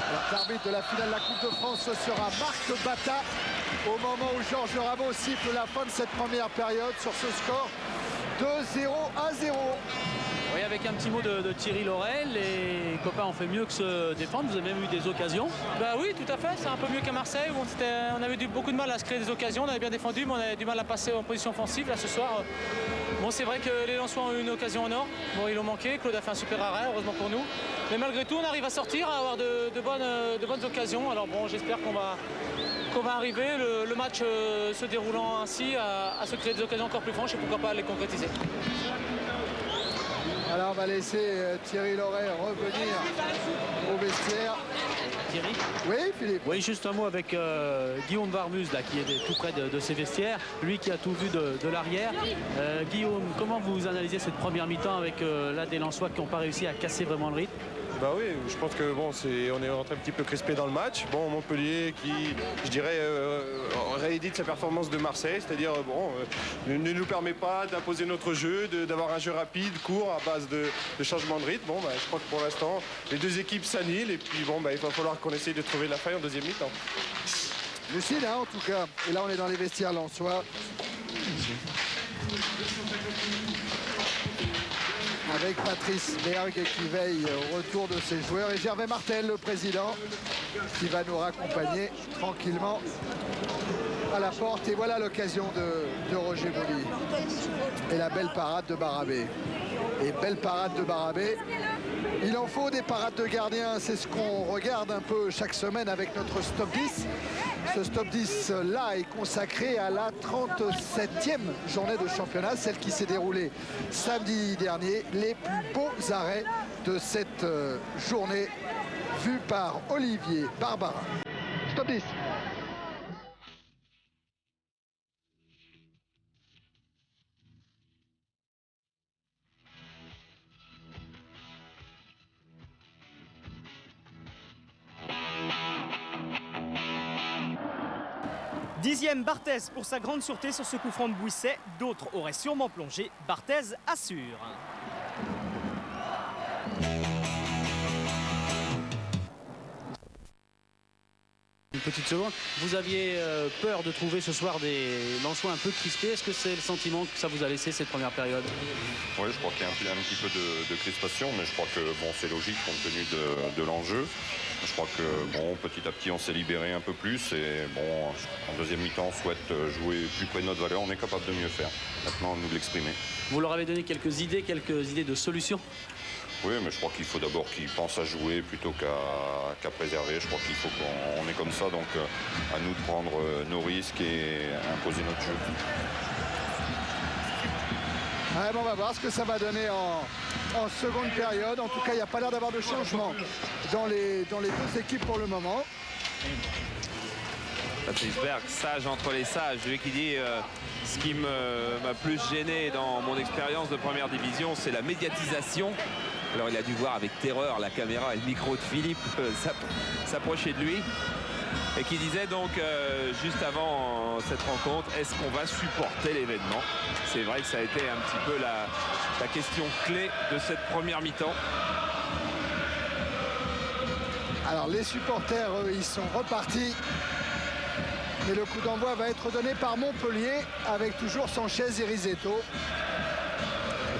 Alors, l'arbitre de la finale de la Coupe de France, ce sera Marc Bata au moment où Georges Ramos siffle la fin de cette première période sur ce score de 0-0. Oui, avec un petit mot de Thierry Laurel, les copains ont fait mieux que se défendre. Vous avez même eu des occasions. Bah oui, tout à fait. C'est un peu mieux qu'à Marseille où on avait beaucoup de mal à se créer des occasions. On avait bien défendu, mais on avait du mal à passer en position offensive. Là, ce soir, bon, c'est vrai que les Lensois ont eu une occasion en or. Bon, ils l'ont manqué. Claude a fait un super arrêt, heureusement pour nous. Mais malgré tout, on arrive à sortir, à avoir de bonnes occasions. Alors bon, j'espère qu'on va arriver, le match se déroulant ainsi, à se créer des occasions encore plus franches et pourquoi pas les concrétiser. Alors on va laisser Thierry Laurel revenir au vestiaire. Thierry ? Oui, Philippe. Oui, juste un mot avec Guillaume Varmus, là, qui est tout près de ses vestiaires. Lui qui a tout vu de l'arrière. Guillaume, comment vous analysez cette première mi-temps avec là, des Lensois qui n'ont pas réussi à casser vraiment le rythme ? Bah oui, je pense que bon, on est rentré un petit peu crispé dans le match. Bon, Montpellier qui, je dirais, réédite sa performance de Marseille, c'est-à-dire bon, ne nous permet pas d'imposer notre jeu, d'avoir un jeu rapide, court, à base de changement de rythme. Bon, bah, je crois que pour l'instant, les deux équipes s'annihilent et puis bon, bah, il va falloir qu'on essaye de trouver la faille en deuxième mi-temps. Lucide, hein, en tout cas. Et là, on est dans les vestiaires lensois. Avec Patrice Berg qui veille au retour de ses joueurs et Gervais Martel, le président, qui va nous raccompagner tranquillement à la porte. Et voilà l'occasion de Roger Boli. Et la belle parade de Barabé. Et belle parade de Barabé. Il en faut des parades de gardiens, c'est ce qu'on regarde un peu chaque semaine avec notre Stop 10. Ce Stop 10 là est consacré à la 37e journée de championnat, celle qui s'est déroulée samedi dernier. Les plus beaux arrêts de cette journée vus par Olivier Barbara. Stop 10. Dixième Barthez pour sa grande sûreté sur ce coup franc de Bouisset. D'autres auraient sûrement plongé. Barthez assure. Une petite seconde. Vous aviez peur de trouver ce soir des Lensois un peu crispés. Est-ce que c'est le sentiment que ça vous a laissé cette première période ? Oui, je crois qu'il y a un petit peu de crispation, mais je crois que bon, c'est logique compte tenu de l'enjeu. Je crois que bon, petit à petit, on s'est libéré un peu plus et bon, en deuxième mi-temps, on souhaite jouer plus près de notre valeur. On est capable de mieux faire. Maintenant, à nous de l'exprimer. Vous leur avez donné quelques idées de solutions ? Oui, mais je crois qu'il faut d'abord qu'ils pensent à jouer plutôt qu'à préserver. Je crois qu'il faut qu'on est comme ça, donc à nous de prendre nos risques et imposer notre jeu. Ouais, bon, on va voir ce que ça va donner en seconde période. En tout cas, il n'y a pas l'air d'avoir de changement dans les deux équipes pour le moment. Patrice Berg, sage entre les sages, lui qui dit ce qui m'a plus gêné dans mon expérience de première division, c'est la médiatisation. Alors il a dû voir avec terreur la caméra et le micro de Philippe s'approcher de lui. Et qui disait donc juste avant cette rencontre, est-ce qu'on va supporter l'événement? C'est vrai que ça a été un petit peu la question clé de cette première mi-temps. Alors les supporters, eux, ils sont repartis. Et le coup d'envoi va être donné par Montpellier avec toujours Sanchez et Risetto.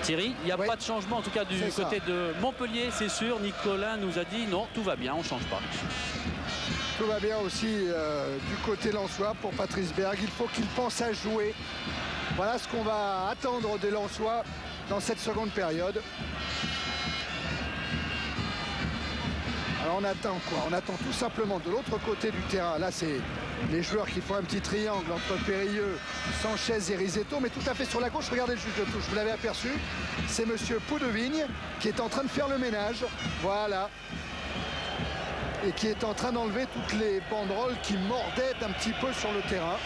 Thierry, il n'y a pas de changement en tout cas du côté de Montpellier, c'est sûr. Nicolas nous a dit non, tout va bien, on ne change pas. Tout va bien aussi du côté lensois pour Patrice Berg. Il faut qu'il pense à jouer. Voilà ce qu'on va attendre des Lensois dans cette seconde période. Alors on attend quoi? On attend tout simplement de l'autre côté du terrain. Là c'est Les joueurs qui font un petit triangle entre Périlleux, Sanchez et Risetto, mais tout à fait sur la gauche. Regardez le juge de touche, vous l'avez aperçu. C'est monsieur Poudevigne qui est en train de faire le ménage. Voilà. Et qui est en train d'enlever toutes les banderoles qui mordaient un petit peu sur le terrain.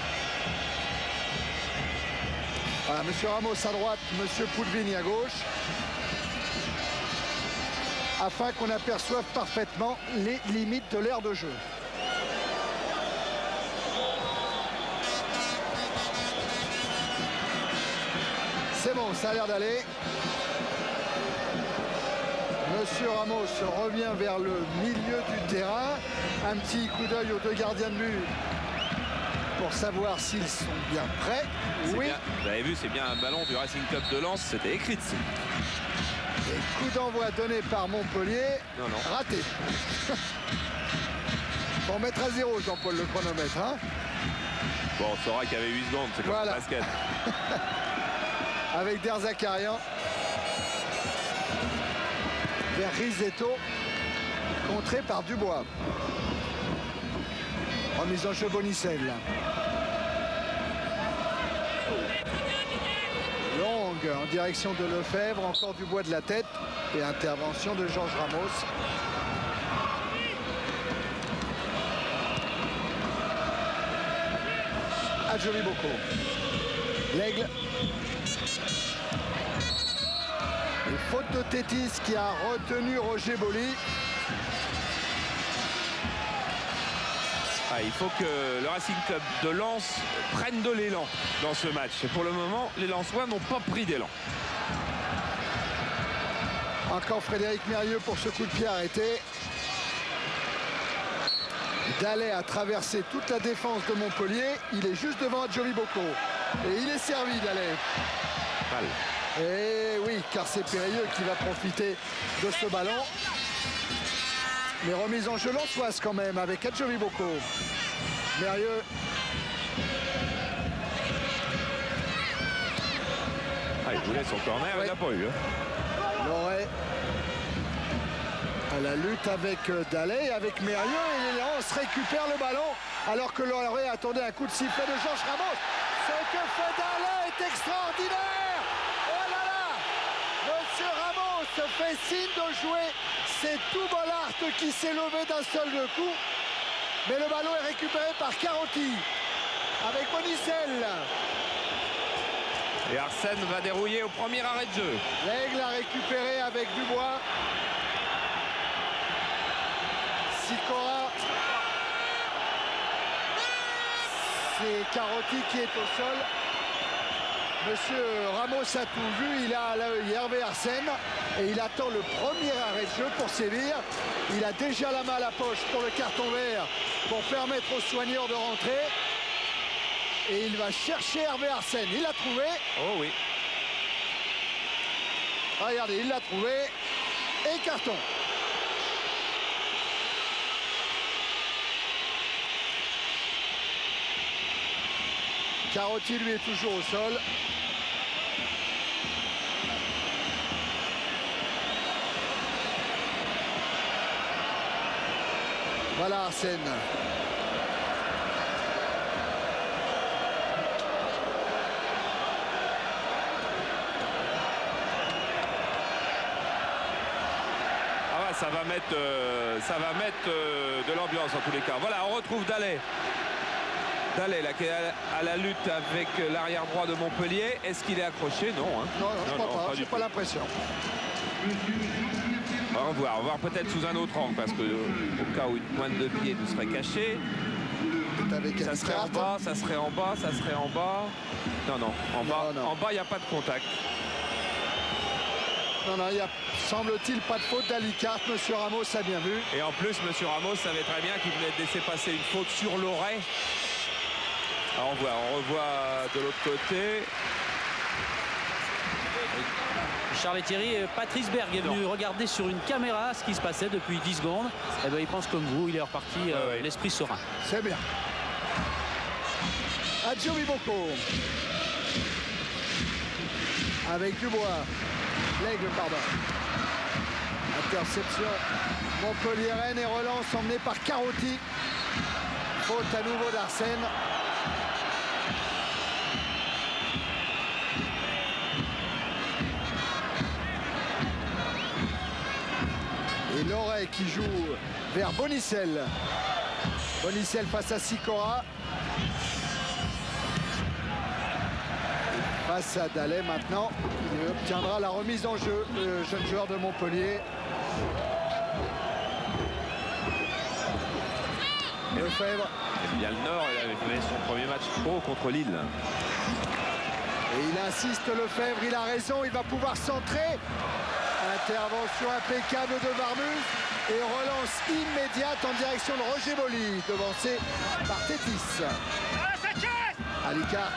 Voilà, monsieur Ramos à droite, monsieur Poudevigne à gauche. Afin qu'on aperçoive parfaitement les limites de l'aire de jeu. C'est bon, ça a l'air d'aller. Monsieur Ramos revient vers le milieu du terrain. Un petit coup d'œil aux deux gardiens de but pour savoir s'ils sont bien prêts. Oui. Bien, vous avez vu, c'est bien un ballon du Racing Club de Lens. C'était écrit dessus. Et coup d'envoi donné par Montpellier. Non, non. Raté. Pour mettre à 0, Jean-Paul, le chronomètre. Hein, Bon, on saura qu'il y avait 8 secondes. C'est comme voilà. le basket. Avec Der Zakarian vers Risetto, contré par Dubois. Remise en jeu Bonicel. Longue en direction de Lefebvre, encore Dubois de la tête et intervention de Georges Ramos. Adjovi Boko. L'Aigle. Et faute de Tétis qui a retenu Roger Boli. Ah, il faut que le Racing Club de Lens prenne de l'élan dans ce match. Et pour le moment, les Lensois n'ont pas pris d'élan. Encore Frédéric Mérieux pour ce coup de pied arrêté. Dallet a traversé toute la défense de Montpellier. Il est juste devant Adjovi Boko. Et il est servi, Dallet. Mal. Et oui, car c'est Périlleux qui va profiter de ce ballon. Mais remise en jeu lensoise quand même avec Adjovi Boko. Mérieux. Ah, il voulait son corner, Ouais. il n'a pas eu. Hein. Loret à la lutte avec Dallet et avec Mérieux. Et Lens récupère le ballon alors que Loret attendait un coup de sifflet de Georges Ramos. Ce que fait Dallet est extraordinaire. Oh là là, monsieur Ramos se fait signe de jouer. C'est tout Bollard qui s'est levé d'un seul coup. Mais le ballon est récupéré par Carotti avec Bonicel. Et Arsène va dérouiller au premier arrêt de jeu. L'Aigle a récupéré avec Dubois. Sicora. C'est Carotti qui est au sol. Monsieur Ramos a tout vu, il a à l'œil Hervé Arsène et il attend le premier arrêt de jeu pour sévir. Il a déjà la main à la poche pour le carton vert pour permettre aux soigneurs de rentrer. Et il va chercher Hervé Arsène. Il l'a trouvé. Oh oui. Regardez, il l'a trouvé. Et carton. Carotti, lui, est toujours au sol. Voilà Arsène. Ah ouais, ça va mettre de l'ambiance en tous les cas. Voilà, on retrouve Dallet. Dallet là, qui est à la lutte avec l'arrière droit de Montpellier. Est-ce qu'il est accroché? Non. Hein. Non, je crois pas. du J'ai tout. pas l'impression. On va voir peut-être sous un autre angle parce que au cas où une pointe de pied nous serait cachée. Avec Ça serait en bas, ça serait en bas, ça serait en bas. Non, en bas, Non. en bas, il n'y a pas de contact. Non, il y a, semble-t-il, pas de faute d'Alicart. Monsieur Ramos a bien vu. Et en plus, monsieur Ramos savait très bien qu'il venait de laisser passer une faute sur Loret. Alors on revoit de l'autre côté. Charles et Thierry, Patrice Berg est venu regarder sur une caméra ce qui se passait depuis 10 secondes. Et ben, il pense comme vous, il est reparti ouais. l'esprit serein. C'est bien. Adjovi Boko. Avec Dubois. L'Aigle, pardon. Interception Montpellier-Rennes et relance emmenée par Carotti. Faute à nouveau d'Arsène. Et Loret qui joue vers Bonicel. Bonicel face à Sikora. Face à Dallet maintenant. Il obtiendra la remise en jeu, le jeune joueur de Montpellier. Lefebvre. Et bien le Nord, il avait fait son premier match pro contre Lille. Et il insiste, Lefebvre, il a raison, il va pouvoir centrer. Intervention impeccable de Varmus et relance immédiate en direction de Roger Boli, devancé par Tétis. Alicart.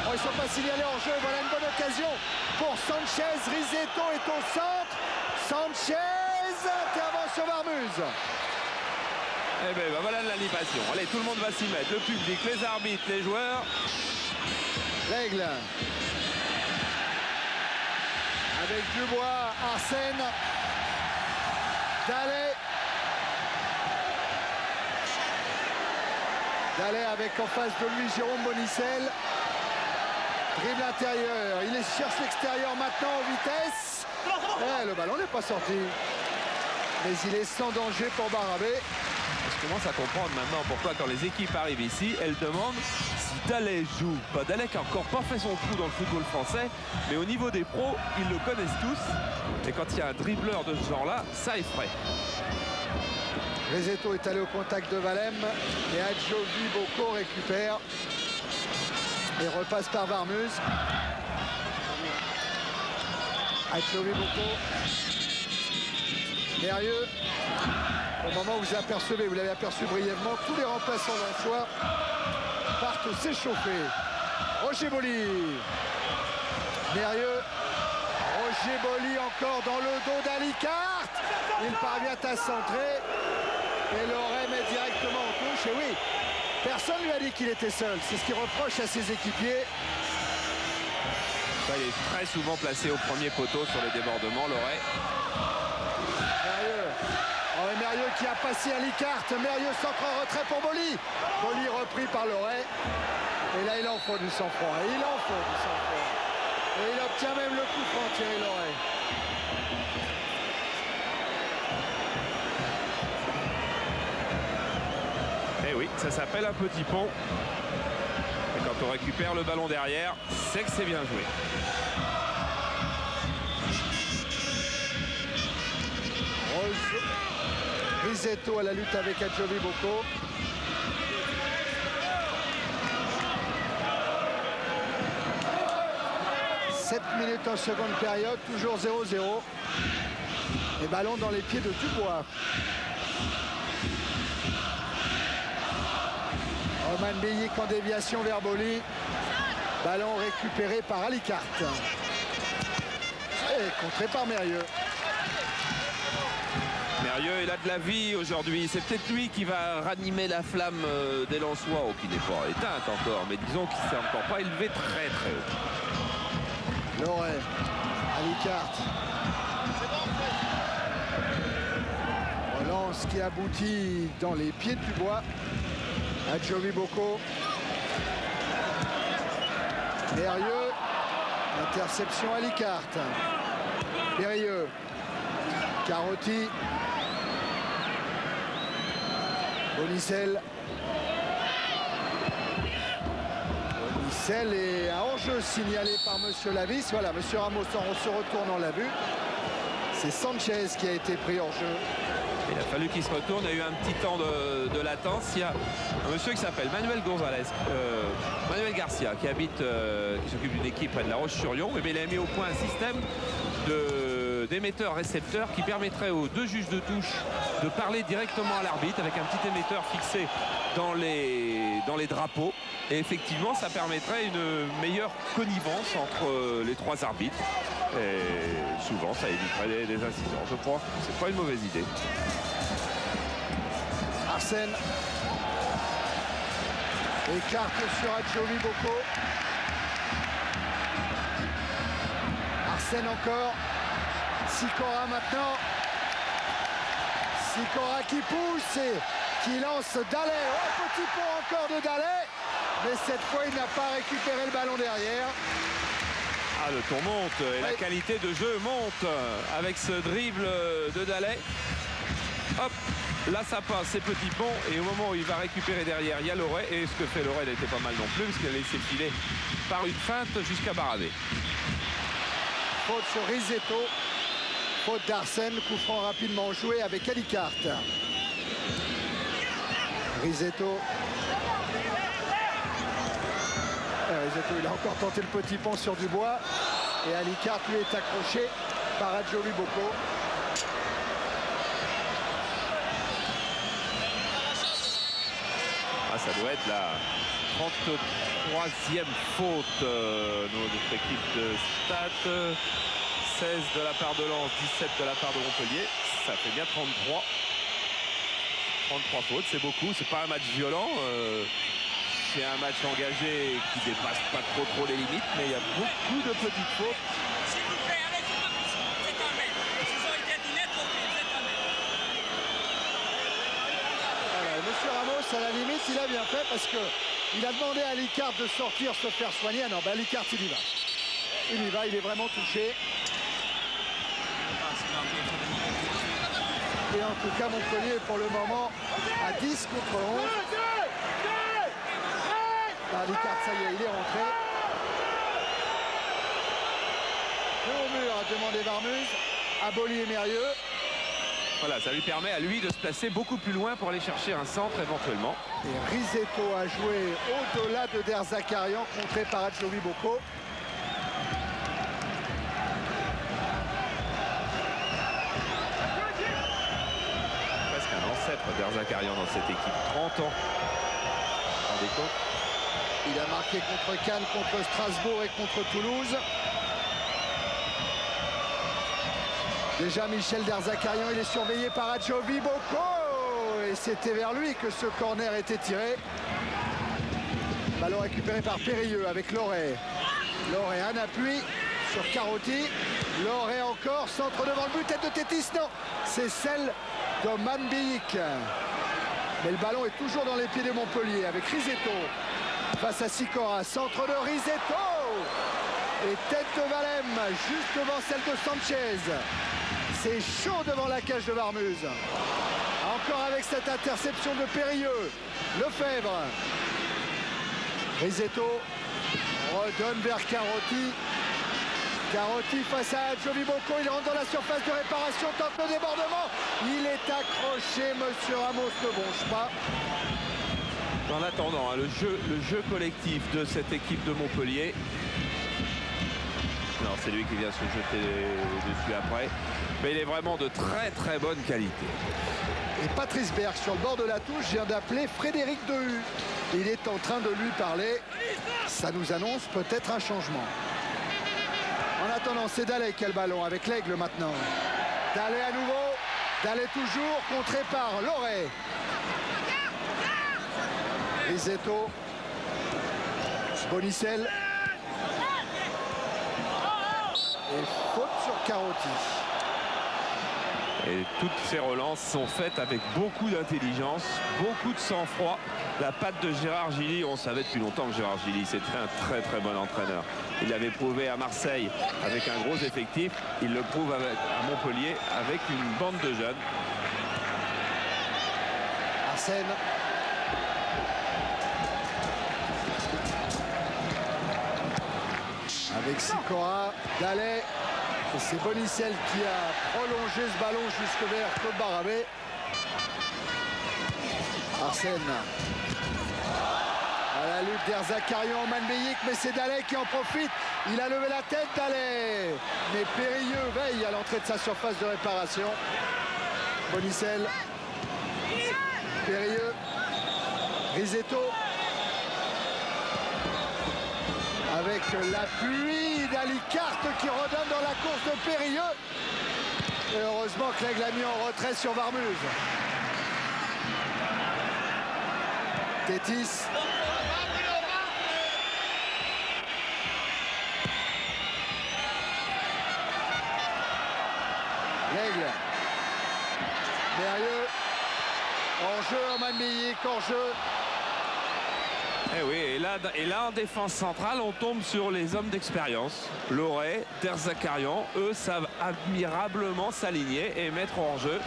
Oh, ils ne sont pas signalés en jeu, voilà une bonne occasion pour Sanchez. Rizetto est au centre. Sanchez, intervention Varmus. Eh bien, voilà l'animation. Allez, tout le monde va s'y mettre. Le public, les arbitres, les joueurs. Règle. Avec Dubois, Arsène, Dallet. Dallet avec en face de lui Jérôme Bonicel. Dribble intérieur, il cherche l'extérieur maintenant en vitesse. Le ballon n'est pas sorti. Mais il est sans danger pour Barabé. Je commence à comprendre maintenant pourquoi quand les équipes arrivent ici, elles demandent si Dallet joue. Dallet qui n'a encore pas fait son trou dans le football français, mais au niveau des pros, ils le connaissent tous. Et quand il y a un dribbleur de ce genre-là, ça effraie. Rizetto est allé au contact de Valem et Adjovi Boko récupère et repasse par Varmus. Adjovi Boko. Mérieux. Au moment où vous apercevez, vous l'avez aperçu brièvement, tous les remplaçants d'Ansois partent s'échauffer. Roger Boli. Mérieux. Roger Boli encore dans le dos d'Alicart. Il parvient à centrer. Et Loret met directement en touche. Et oui, personne ne lui a dit qu'il était seul. C'est ce qu'il reproche à ses équipiers. Il est très souvent placé au premier poteau sur les débordements, Loret. Mérieux. Oh, et Mérieux qui a passé Alicart. Mérieux centre en retrait pour Boli. Boli repris par Loret. Et là, il en faut du sang-froid. Il en faut du sang-froid. Et il obtient même le coup franc, Thierry Loret. Eh oui, ça s'appelle un petit pont. Et quand on récupère le ballon derrière, c'est que c'est bien joué. Rizetto à la lutte avec Adjovi Boko. « 7 minutes en seconde période, toujours 0-0. Et ballon dans les pieds de Dubois. Roman Billic en déviation vers Boli. Ballon récupéré par Alicart. Et contré par Mérieux. Mérieux, il a de la vie aujourd'hui. C'est peut-être lui qui va ranimer la flamme des Lensois, qui n'est pas éteinte encore, mais disons qu'il ne s'est encore pas élevé très très haut. Loret, Alicart. Relance qui aboutit dans les pieds de Dubois. Adjovi Boko. Mérieux. Interception Alicart. Mérieux. Carotti. Bonicel. Bonicel est un hors-jeu signalé par Monsieur Lavis. Voilà, Monsieur Ramos se retourne, on l'a vu. C'est Sanchez qui a été pris hors-jeu. Il a fallu qu'il se retourne, il y a eu un petit temps de latence. Il y a un monsieur qui s'appelle Manuel Garcia, qui s'occupe d'une équipe près de La Roche-sur-Yon. Mais il a mis au point un système d'émetteur-récepteur qui permettrait aux deux juges de touche de parler directement à l'arbitre avec un petit émetteur fixé dans les drapeaux. Et effectivement, ça permettrait une meilleure connivence entre les trois arbitres. Et souvent, ça éviterait des incidents. Je crois que c'est pas une mauvaise idée. Arsène. Écarte sur Adjovi Boko. Arsène encore. Sikora maintenant. Sikora qui pousse et qui lance Dallet. Oh, petit pont encore de Dallet. Mais cette fois, il n'a pas récupéré le ballon derrière. Ah, le ton monte et la qualité de jeu monte avec ce dribble de Dallet. Hop, là ça passe, c'est petit pont et au moment où il va récupérer derrière, il y a Loret. Et ce que fait Loret n'était pas mal non plus parce qu'il a laissé filer par une feinte jusqu'à Barabé. Faute sur Risetto. Faute d'Arsène, coup franc rapidement joué avec Alicart. Risetto. Risetto, il a encore tenté le petit pont sur Dubois. Et Alicart lui est accroché par Adjovi Boko. Ah, ça doit être la 33e faute de notre équipe de Stade. 16 de la part de Lens, 17 de la part de Montpellier. Ça fait bien 33. 33 fautes, c'est beaucoup. C'est pas un match violent. C'est un match engagé qui dépasse pas trop les limites, mais il y a beaucoup de petites fautes. S'il vous plaît, arrêtez pas plus. C'est un mec. S'ils ont été dîner, c'est un mec. Voilà, Monsieur Ramos, à la limite, il a bien fait parce que il a demandé à Alicart de sortir, se faire soigner. Ah non, ben Alicart, il y va. Il y va, il est vraiment touché. Et en tout cas, Montpellier pour le moment à 10 contre 11. Alicart, ça y est, il est rentré. Au mur a demandé Varmuz, Aboli et Mérieux. Voilà, ça lui permet à lui de se placer beaucoup plus loin pour aller chercher un centre éventuellement. Et Risetto a joué au-delà de Derzakarian, contré par Adjovi Boko. Presque un ancêtre d'Erzakarian dans cette équipe. 30 ans. Rendez compte. Il a marqué contre Cannes, contre Strasbourg et contre Toulouse. Déjà Michel Derzakarian, il est surveillé par Adjovi Boko. Et c'était vers lui que ce corner était tiré. Ballon récupéré par Périlleux avec Loret. Loret, un appui sur Carotti. Loret encore, centre devant le but, tête de Tétis, non. C'est celle de Manbic. Mais le ballon est toujours dans les pieds de Montpellier avec Risetto. Face à Sicora, centre de Risetto. Et tête de Valem, juste devant celle de Sanchez. C'est chaud devant la cage de Varmuz. Encore avec cette interception de Périlleux. Lefebvre. Risetto redonne vers Carotti. Carotti face à Adjovi Boko. Il rentre dans la surface de réparation, tente le débordement. Il est accroché, Monsieur Ramos ne bronche pas. En attendant, hein, le jeu collectif de cette équipe de Montpellier. Non, c'est lui qui vient se jeter dessus après. Mais il est vraiment de très bonne qualité. Et Patrice Berg sur le bord de la touche vient d'appeler Frédéric Dehu. Il est en train de lui parler. Ça nous annonce peut-être un changement. En attendant, c'est Dallet qui a le ballon avec l'Aigle maintenant. Dallet à nouveau. Dallet toujours, contré par Loret. Risetto. Bonicel. Et faute sur Carotti. Et toutes ces relances sont faites avec beaucoup d'intelligence, beaucoup de sang-froid. La patte de Gérard Gilly, on savait depuis longtemps que Gérard Gilly, c'était un très bon entraîneur. Il l'avait prouvé à Marseille avec un gros effectif. Il le prouve à Montpellier avec une bande de jeunes. Arsène. Avec Sicora, Dallet. Et c'est Bonicel qui a prolongé ce ballon jusque vers Claude Barabé. Arsène. À la lutte d'Erzakarian, Manbeyik, mais c'est Dallet qui en profite. Il a levé la tête, Dallet. Mais Périlleux veille à l'entrée de sa surface de réparation. Bonicel. Périlleux. Risetto. Avec l'appui d'Alicart qui redonne dans la course de Périlleux. Et heureusement que l'Aigle a mis en retrait sur Varmuz. Tétis. L'Aigle. Mérieux. hors-jeu, Herman Milik, hors-jeu. Eh oui, et là en défense centrale, on tombe sur les hommes d'expérience. Loret, Derzakarian, eux savent admirablement s'aligner et mettre hors-jeu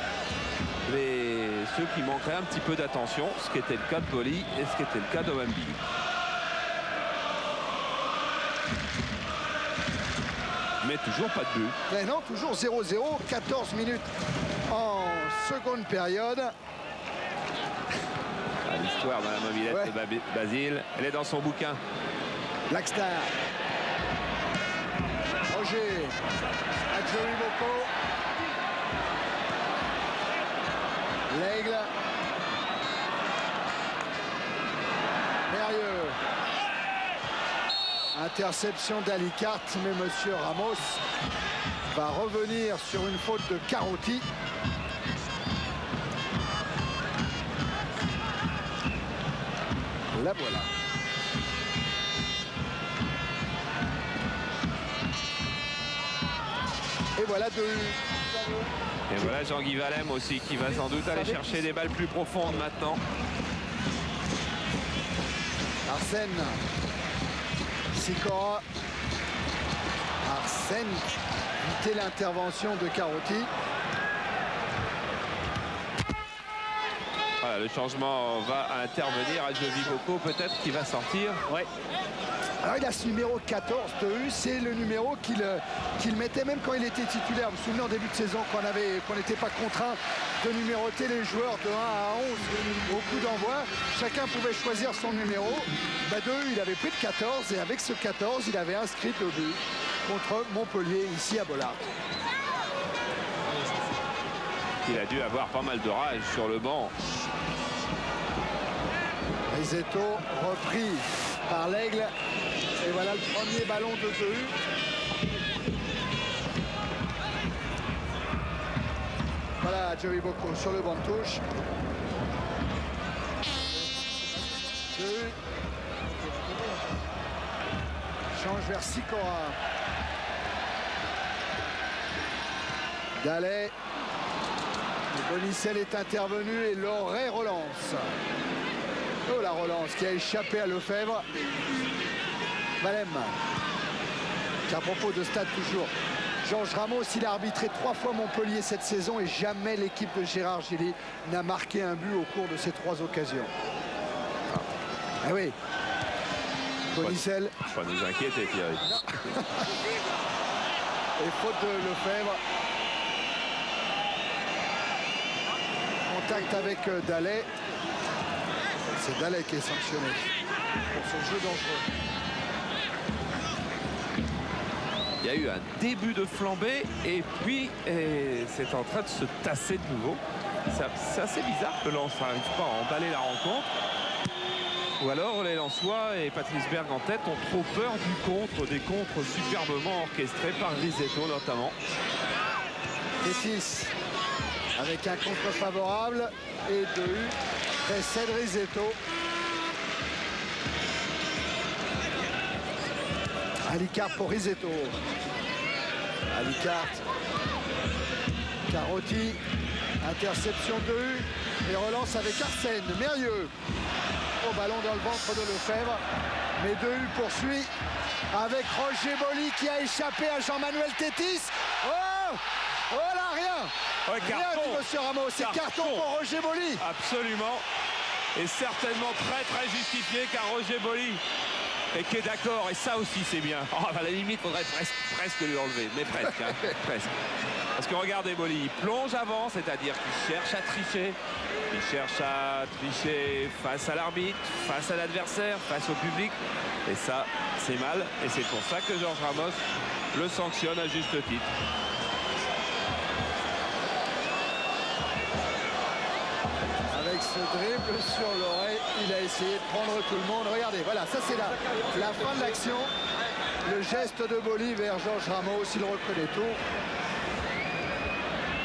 ceux qui manqueraient un petit peu d'attention, ce qui était le cas de Boli et ce qui était le cas d'Owambi. Mais toujours pas de but. Mais non, toujours 0-0, 14 minutes en seconde période. L'histoire dans la mobilette de Basile, elle est dans son bouquin. Blackstar. Roger. Adjovi Boko. L'Aigle. Mérieux. Interception d'Alicart, mais monsieur Ramos va revenir sur une faute de Carotti. La voilà. Et voilà deux. Et voilà Jean-Guy Valem aussi qui va sans doute aller chercher des balles plus profondes maintenant. Arsène. Sikora. Arsène. Éviter l'intervention de Carotti. Voilà, le changement va intervenir. Adjovi Boko peut-être qui va sortir. Ouais. Alors il a ce numéro 14 de U, c'est le numéro qu'il mettait même quand il était titulaire. Vous vous souvenez en début de saison qu'on n'était pas contraint de numéroter les joueurs de 1 à 11 au coup d'envoi. Chacun pouvait choisir son numéro. De U, il avait pris le 14 et avec ce 14, il avait inscrit le but contre Montpellier ici à Bollard. Il a dû avoir pas mal de rage sur le banc. Risetto repris par l'Aigle. Et voilà le premier ballon de 2U. Voilà Joey Boko sur le banc de touche. 2U. Change vers Sikora. Dallet. Bonicel est intervenu et Loret relance. Oh, la relance qui a échappé à Lefebvre. Valem. Qui à propos de stade toujours. Georges Ramos, il a arbitré 3 fois Montpellier cette saison et jamais l'équipe de Gérard Gilly n'a marqué un but au cours de ces 3 occasions. Ah oui. Bonicel. Faut pas nous inquiéter, Thierry. Et faute de Lefebvre. Contact avec Dallet. C'est Dallet qui est sanctionné pour ce jeu dangereux. Il y a eu un début de flambée et puis c'est en train de se tasser de nouveau. C'est assez bizarre que Lens n'arrive pas à emballer la rencontre. Ou alors les Lensois et Patrice Berg en tête ont trop peur du contre, des contres superbement orchestrés par Risetto notamment. Tétis avec un contre favorable et 2U précède Risetto. Alicart pour Risetto. Alicart. Carotti. Interception 2U et relance avec Arsène. Mérieux. Au ballon dans le ventre de Lefebvre. Mais 2U poursuit avec Roger Boli qui a échappé à Jean-Manuel Tétis. Oh! Oh là, rien! Ouais, Rien carton. dit monsieur Ramos. C'est carton pour Roger Boli. Absolument. Et certainement très justifié car Roger Boli et qui est d'accord. Et ça aussi c'est bien. Oh, à la limite, il faudrait presque lui enlever. Mais presque. Hein, presque. Parce que regardez Boli, il plonge avant, c'est-à-dire qu'il cherche à tricher. Il cherche à tricher face à l'arbitre, face à l'adversaire, face au public. Et ça, c'est mal. Et c'est pour ça que Georges Ramos le sanctionne à juste titre. Avec ce dribble sur l'oreille, il a essayé de prendre tout le monde. Regardez, voilà, ça c'est la fin de l'action. Le geste de Boli vers Georges Ramos, il reconnaît tout.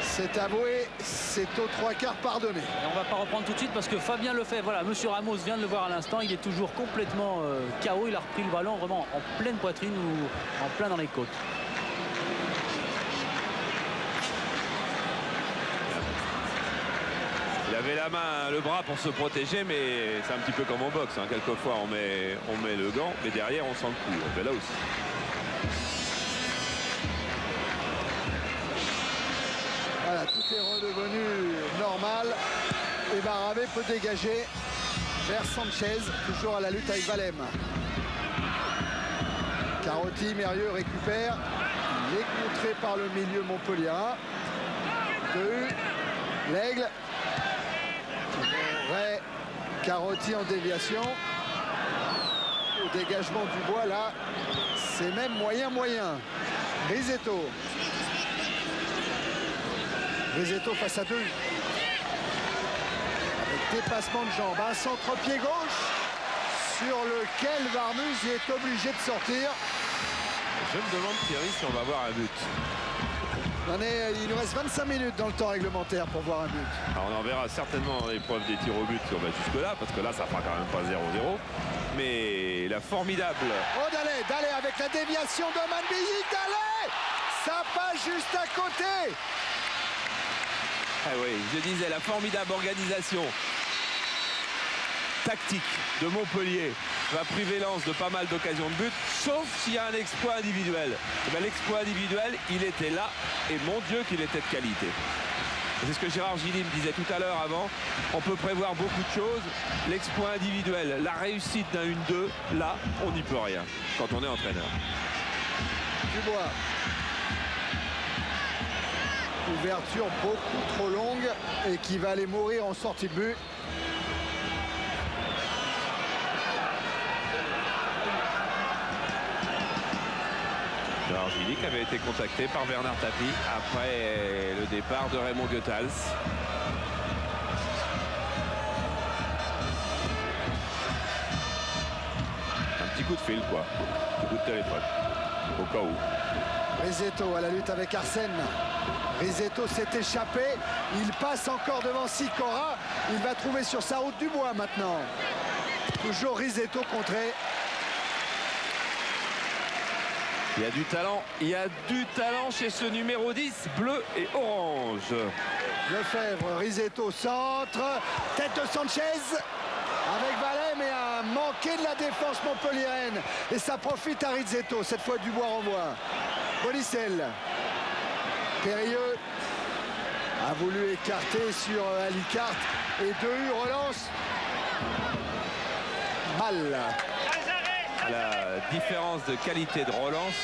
C'est avoué, c'est aux 3/4 pardonné. Et on va pas reprendre tout de suite parce que Fabien Lefebvre, voilà, monsieur Ramos vient de le voir à l'instant, il est toujours complètement KO, il a repris le ballon vraiment en pleine poitrine ou en plein dans les côtes. Il met la main, le bras pour se protéger, mais c'est un petit peu comme en boxe. Hein. Quelquefois, on met le gant, mais derrière, on sent le coup. Ben là aussi. Voilà, tout est redevenu normal. Et Barabé peut dégager vers Sanchez, toujours à la lutte avec Valem. Carotti, Mérieux récupère. Il est contré par le milieu montpelliérain. L'Aigle. Carotti en déviation. Au dégagement du bois, là, c'est même moyen. Risetto. Risetto face à 2. Avec dépassement de jambes. Un centre-pied gauche sur lequel Varmus est obligé de sortir. Je me demande, Thierry, si on va voir un but. Il nous reste 25 minutes dans le temps réglementaire pour voir un but. Alors on en verra certainement dans l'épreuve des tirs au but si on va jusque-là, parce que là, ça fera quand même pas 0-0. Mais la formidable... Oh, Dallet avec la déviation de Manbilly. Dallet, ça passe juste à côté. Ah oui, je disais, la formidable organisation tactique de Montpellier va priver Lens de pas mal d'occasions de but, sauf s'il y a un exploit individuel. L'exploit individuel, il était là, et mon Dieu qu'il était de qualité. C'est ce que Gérard Gilly me disait tout à l'heure avant. On peut prévoir beaucoup de choses. L'exploit individuel, la réussite d'un 1-2, là, on n'y peut rien quand on est entraîneur. Dubois. Ouverture beaucoup trop longue et qui va aller mourir en sortie de but. Gérard Gilly qui avait été contacté par Bernard Tapie après le départ de Raymond Goethals. Un petit coup de fil, quoi. Un petit coup de téléphone. Au cas où. Risetto à la lutte avec Arsène. Risetto s'est échappé. Il passe encore devant Sicora. Il va trouver sur sa route Dubois maintenant. Toujours Risetto contré. Il y a du talent chez ce numéro 10, bleu et orange. Lefebvre, Risetto centre, tête de Sanchez avec Valem et un manqué de la défense montpelliéraine. Et ça profite à Risetto, cette fois Dubois renvoie. Bolicel, Périlleux a voulu écarter sur Alicart et Dehu relance. Mal. La différence de qualité de relance,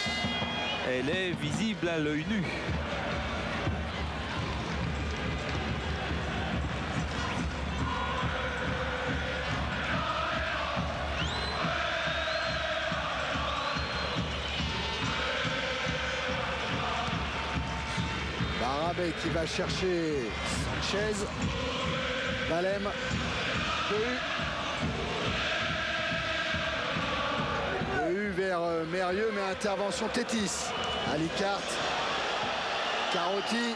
elle est visible à l'œil nu. Barabé qui va chercher Sanchez. Valem. Dehu. Vers Mérieux, mais intervention Tétis. Alicart. Carotti.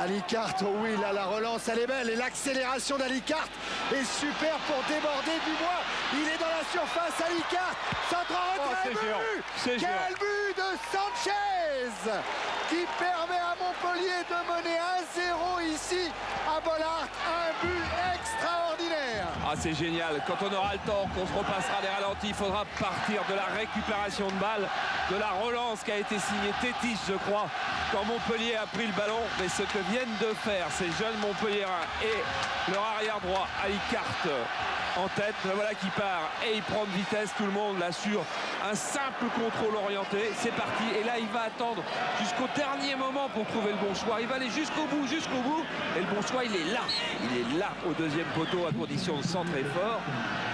Alicart, oh oui, là la relance elle est belle et l'accélération d'Alicart est super pour déborder Dubois. Il est dans la surface, Alicart. Centre en retrait, but. Quel but de Sanchez qui permet à Montpellier de mener 1-0 ici à Bollaert. Un but extraordinaire. Ah, c'est génial. Quand on aura le temps, qu'on se repassera des ralentis, il faudra partir de la récupération de balle, de la relance qui a été signée Tétis, je crois, quand Montpellier a pris le ballon. Mais ce que viennent de faire ces jeunes Montpelliérains et leur arrière droit, Alicart, en tête, voilà qui part et il prend de vitesse, tout le monde l'assure. Un simple contrôle orienté, c'est parti. Et là, il va attendre jusqu'au dernier moment pour trouver le bon choix. Il va aller jusqu'au bout. Et le bon choix, il est là. Il est là au deuxième poteau à condition de centrer fort.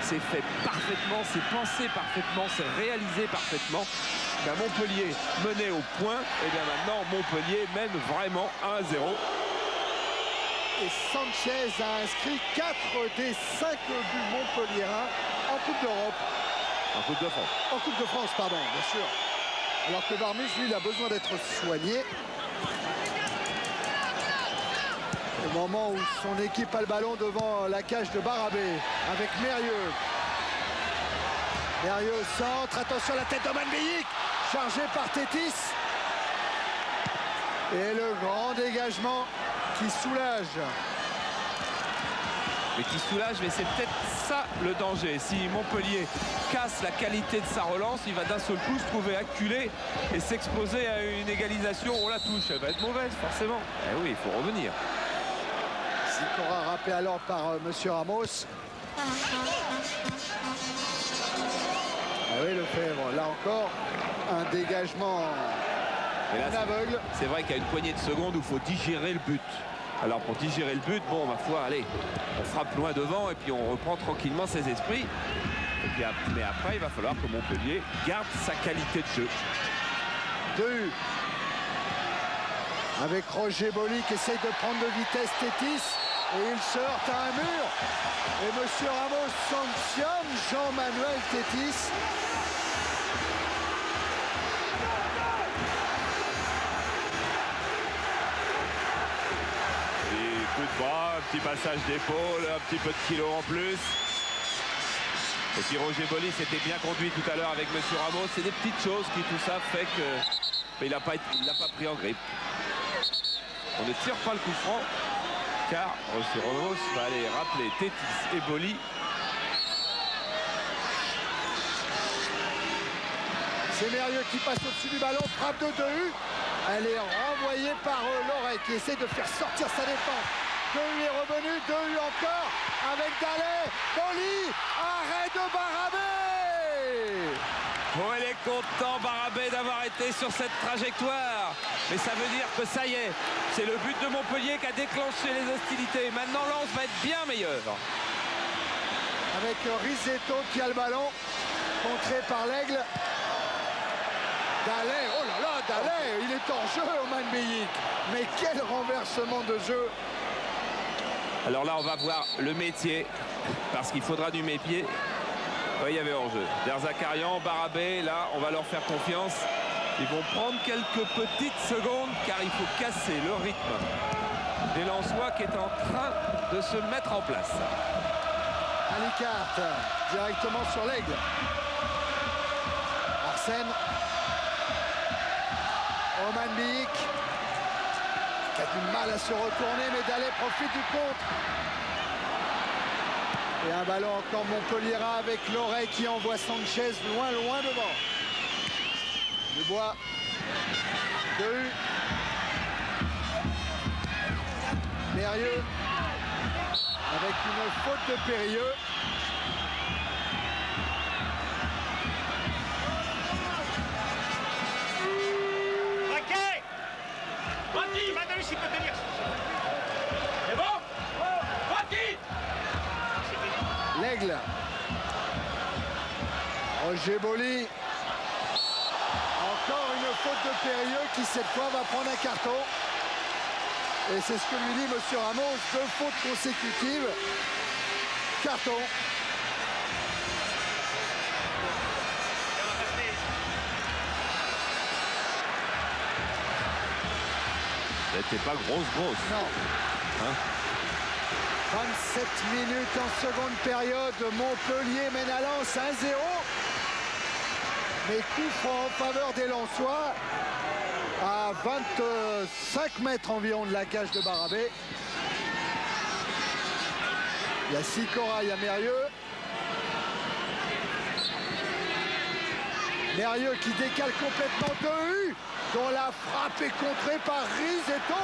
C'est fait parfaitement, c'est pensé parfaitement, c'est réalisé parfaitement. Ben, Montpellier menait au point. Et bien maintenant, Montpellier mène vraiment 1-0. Et Sanchez a inscrit 4 des 5 buts montpelliérains en Coupe d'Europe. En Coupe de France. En Coupe de France, pardon, bien sûr. Alors que Varmus, lui, il a besoin d'être soigné. Au moment où son équipe a le ballon devant la cage de Barabé, avec Mérieux. Mérieux centre, attention à la tête de Manbilly, chargé par Tétis. Et le grand dégagement qui soulage. Mais qui soulage, mais c'est peut-être ça le danger. Si Montpellier casse la qualité de sa relance, il va d'un seul coup se trouver acculé et s'exposer à une égalisation. On la touche, elle va être mauvaise forcément. Eh oui, il faut revenir. Sicora rappelé alors par Monsieur Ramos. Ah oui, Lefebvre, là encore, un dégagement en aveugle. C'est vrai qu'il y a une poignée de secondes où il faut digérer le but. Alors pour digérer le but, bon, ma foi, allez, on frappe loin devant et puis on reprend tranquillement ses esprits. Et puis, mais après, il va falloir que Montpellier garde sa qualité de jeu. 2 avec Roger Boli qui essaye de prendre de vitesse Tétis. Et il se heurte à un mur. Et Monsieur Ramos sanctionne Jean-Manuel Tétis. Coup de bras, un petit passage d'épaule, un petit peu de kilo en plus. Et puis Roger Boli s'était bien conduit tout à l'heure avec Monsieur Ramos. C'est des petites choses qui tout ça fait que il l'a pas pris en grippe. On ne tire pas le coup franc car Roger Ramos va aller rappeler Tétis et Boli. C'est Mérieux qui passe au-dessus du ballon, frappe de Dehu. Elle est renvoyée par Loret qui essaie de faire sortir sa défense. Dehu est revenu, Dehu encore avec Dallet. Boli, arrêt de Barabé. Oh, elle est content Barabé d'avoir été sur cette trajectoire. Mais ça veut dire que ça y est, c'est le but de Montpellier qui a déclenché les hostilités. Maintenant Lens va être bien meilleur. Avec Rizetto qui a le ballon, contré par l'Aigle. Dallet, oh là là, Dallet, il est en jeu, Oman Beyik. Mais quel renversement de jeu. Alors là, on va voir le métier, parce qu'il faudra du mépier. Oui, il y avait hors-jeu. Derzakarian, Barabé, là, on va leur faire confiance. Ils vont prendre quelques petites secondes, car il faut casser le rythme des Lensois qui est en train de se mettre en place. Alicarte, directement sur l'Aigle. Arsène. Oman Beyik qui a du mal à se retourner, mais Dallet profite du contre. Et un ballon encore Montpelliérain avec Loret qui envoie Sanchez loin devant. Dubois. Dehu. Mérieux. Avec une faute de Périlleux. L'Aigle. Roger Boli. Encore une faute de Périlleux qui cette fois va prendre un carton. Et c'est ce que lui dit Monsieur Ramos. 2 fautes consécutives. Carton. C'était pas grosse. Non. Hein? 27 minutes en seconde période. Montpellier mène à Lens 1-0. Mais coup franc en faveur des Lensois à 25 mètres environ de la cage de Barabé. Il y a Sicora, il y a Mérieux. Mérieux qui décale complètement Dehu, dont la frappe est contrée par Rizetto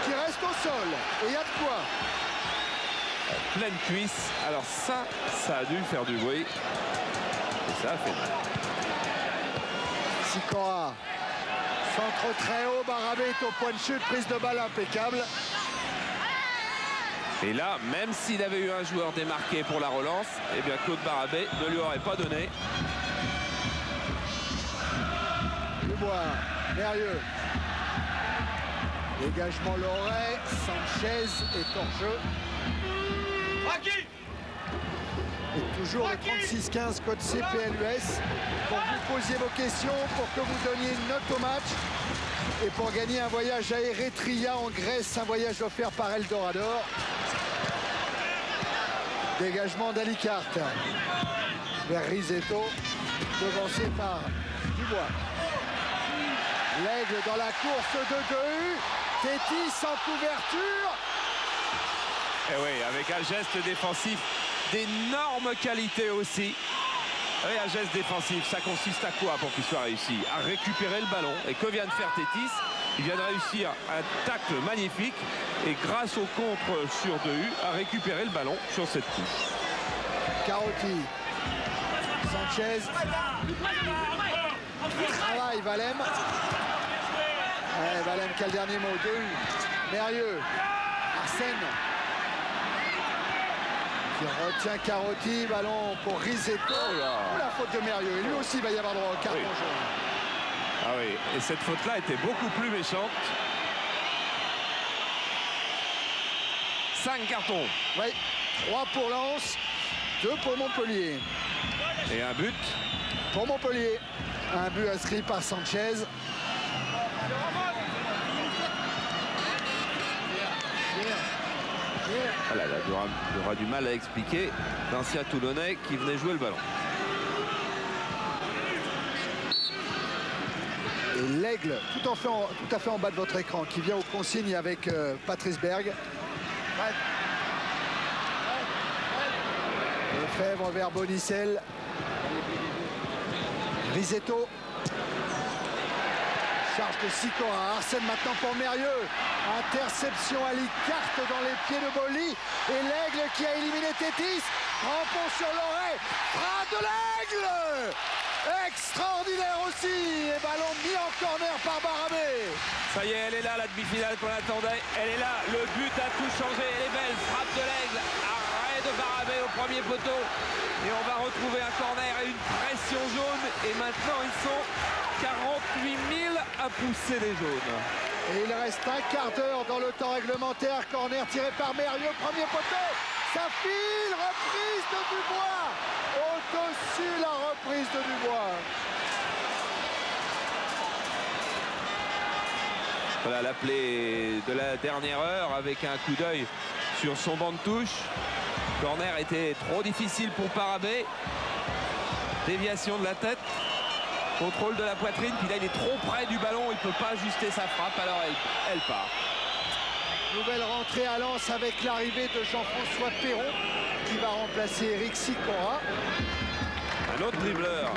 qui reste au sol. Et il y a de quoi. Pleine cuisse. Alors ça a dû faire du bruit. Et ça a fait mal. Sicora. Centre très haut. Barabé est au point de chute. Prise de balle impeccable. Et là, même s'il avait eu un joueur démarqué pour la relance, eh bien Claude Barabé ne lui aurait pas donné. Dubois. Mérieux. Dégagement Loret. Sanchez est hors jeu. Et toujours le 36-15 code CPLUS pour que vous posiez vos questions, pour que vous donniez une note au match et pour gagner un voyage à Eritrea en Grèce, un voyage offert par Eldorador. Dégagement d'Alicarte vers Rizetto, devancé par Dubois. L'Aigle dans la course de Dehu. Tétis en couverture. Et oui, avec un geste défensif d'énorme qualité aussi. Et un geste défensif, ça consiste à quoi pour qu'il soit réussi? À récupérer le ballon. Et que vient de faire Tétis? Il vient de réussir un tacle magnifique et grâce au contre sur 2U, à récupérer le ballon sur cette touche. Carotti. Sanchez. Travail Valem. Ouais, Valem qui a le dernier mot. 2U. Mérieux. Arsène. Qui retient Carotti. Ballon pour Rizetto. Oh, la faute de Mérieux. Et lui aussi va y avoir droit au carton jaune. Ah oui, et cette faute-là était beaucoup plus méchante. 5 cartons. Oui, 3 pour Lens, 2 pour Montpellier. Et un but pour Montpellier. Un but inscrit par Sanchez. Voilà, il aura du mal à expliquer l'ancien Toulonnais qui venait jouer le ballon. Et l'Aigle, tout à fait en bas de votre écran, qui vient aux consignes avec Patrice Berg. Lefebvre vers Bonicel. Rizetto. Charge de Sikora. Arsène maintenant pour Mérieux. Interception à Licarte dans les pieds de Boli. Et l'Aigle qui a éliminé Tétis. Rampon sur l'oreille. Frappe de l'Aigle. Extraordinaire aussi. Et ballon mis en corner par Barabé. Ça y est, elle est là, la demi-finale qu'on attendait. Elle est là, le but a tout changé. Elle est belle, frappe de l'Aigle. Arrêt de Barabé au premier poteau. Et on va retrouver un corner et une pression jaune. Et maintenant, ils sont 48 000 à pousser les jaunes. Et il reste un quart d'heure dans le temps réglementaire. Corner tiré par Mérieux, premier poteau. Ça file, reprise de Dubois. Au-dessus la reprise de Dubois. Voilà l'appelé de la dernière heure avec un coup d'œil sur son banc de touche. Corner était trop difficile pour Barabé. Déviation de la tête. Contrôle de la poitrine. Puis là, il est trop près du ballon. Il ne peut pas ajuster sa frappe. Alors elle part. Nouvelle rentrée à Lens avec l'arrivée de Jean-François Perron qui va remplacer Eric Sikora. Un autre dribbleur,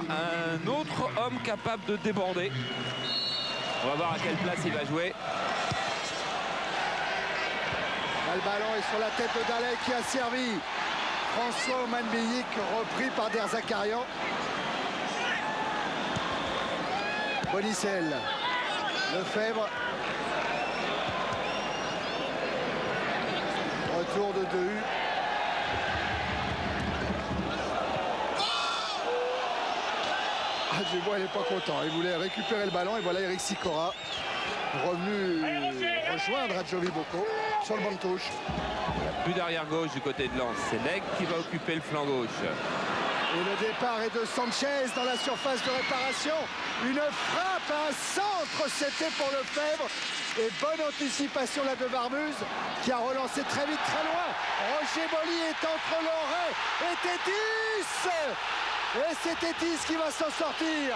un autre homme capable de déborder. On va voir à quelle place il va jouer. Là, le ballon est sur la tête de Daley qui a servi. François Omanbeyik repris par Der Zakarian. Bonicel. Lefebvre. Retour de 2U. Dubois n'est pas content. Il voulait récupérer le ballon et voilà Eric Sikora revenu rejoindre Adjovi Boko sur le banc de touche. Plus d'arrière gauche du côté de Lens. C'est l'Aigle qui va occuper le flanc gauche. Et le départ est de Sanchez dans la surface de réparation. Une frappe, un centre, c'était pour Lefebvre. Et bonne anticipation là de Varmuz qui a relancé très vite, très loin. Roger Boli est entre Loret et Tétis. Et c'est Tétis qui va s'en sortir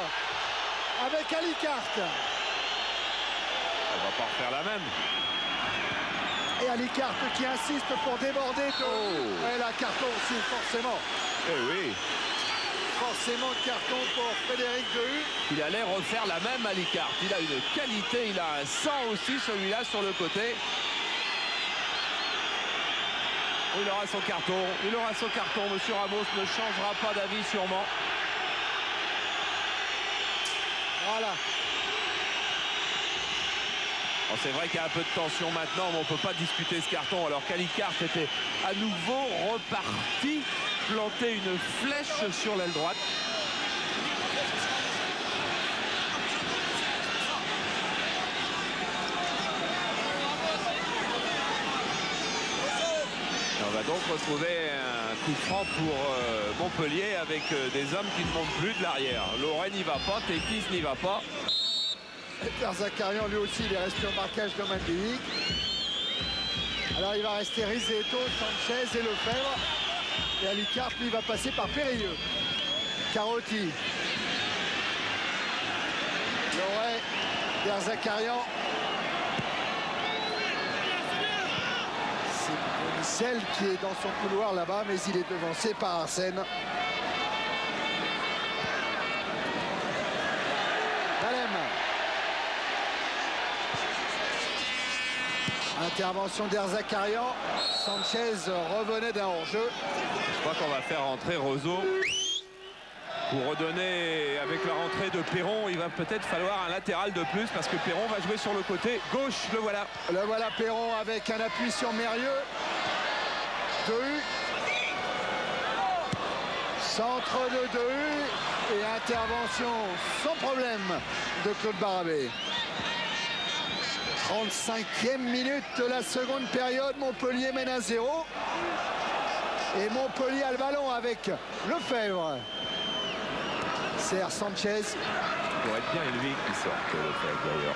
avec Alicarte. Elle va pas refaire la même. Et Alicarte qui insiste pour déborder. Et la carton aussi, forcément. Eh oui. Forcément carton pour Frédéric Dehu. Il allait refaire la même Alicarte. Il a une qualité, il a un sang aussi celui-là sur le côté. Il aura son carton, Monsieur Ramos ne changera pas d'avis sûrement. Voilà. Bon, c'est vrai qu'il y a un peu de tension maintenant, mais on ne peut pas discuter ce carton alors qu'Alicarte était à nouveau reparti, planter une flèche sur l'aile droite. On va donc retrouver un coup franc pour Montpellier avec des hommes qui ne montent plus de l'arrière. Loret n'y va pas, Tétis n'y va pas. Der Zakarian lui aussi il est resté au marquage de Mandic. Alors il va rester Rizetto, Sanchez et Lefebvre. Et Alicarte lui va passer par Périlleux. Carotti. Loret. Derzakarian. C'est Bonicel qui est dans son couloir là-bas, mais il est devancé par Arsène. Dalem. Intervention d'Erzakarian. Sanchez revenait d'un hors-jeu. Je crois qu'on va faire rentrer Roseau. Pour redonner avec la rentrée de Perron, il va peut-être falloir un latéral de plus parce que Perron va jouer sur le côté gauche. Le voilà. Le voilà Perron avec un appui sur Mérieux. Dehu. Centre de Dehu et intervention sans problème de Claude Barabé. 35e minute de la seconde période. Montpellier mène à 0. Et Montpellier a le ballon avec Lefebvre. Serre Sanchez. Il pourrait être bien élevé qu'il sorte Lefebvre d'ailleurs.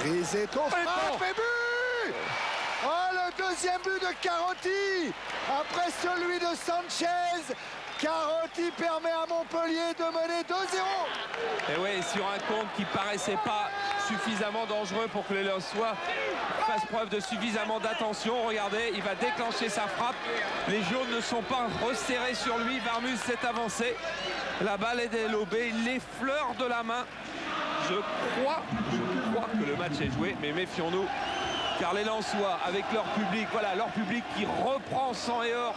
Rizetto frappe et but. Oh, le deuxième but de Carotti après celui de Sanchez. Carotti permet à Montpellier de mener 2-0. Et oui, sur un compte qui paraissait pas suffisamment dangereux pour que les Lensois fassent preuve de suffisamment d'attention. Regardez, il va déclencher sa frappe. Les jaunes ne sont pas resserrés sur lui. Varmus s'est avancé. La balle est délobée. Il l'effleure de la main. Je crois que le match est joué, mais méfions-nous. Car les Lensois, avec leur public, voilà, leur public qui reprend sang et or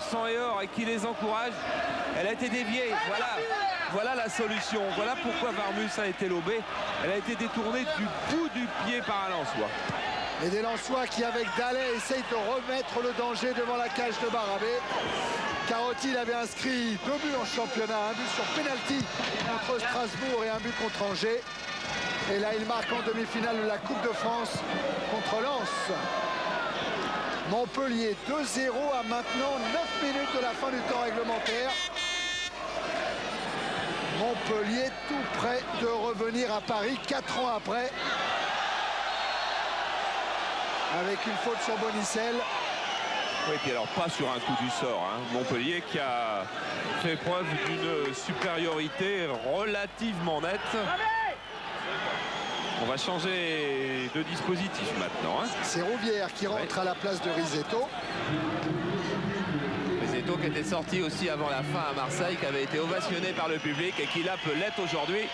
et qui les encourage, elle a été déviée. Voilà la solution. Voilà pourquoi Varmus a été lobé. Elle a été détournée du bout du pied par un Lensois. Et des Lensois qui, avec Dallet, essayent de remettre le danger devant la cage de Barabé. Carotti, il avait inscrit 2 buts en championnat, un but sur pénalty contre Strasbourg et un but contre Angers. Et là, il marque en demi-finale de la Coupe de France contre Lens. Montpellier 2-0 à maintenant 9 minutes de la fin du temps réglementaire. Montpellier tout près de revenir à Paris 4 ans après. Avec une faute sur Bonicel. Oui, puis alors pas sur un coup du sort. Hein. Montpellier qui a fait preuve d'une supériorité relativement nette. On va changer de dispositif maintenant. Hein. C'est Rouvière qui rentre à la place de Rizetto. Rizetto qui était sorti aussi avant la fin à Marseille, qui avait été ovationné par le public et qui là peut l'être aujourd'hui.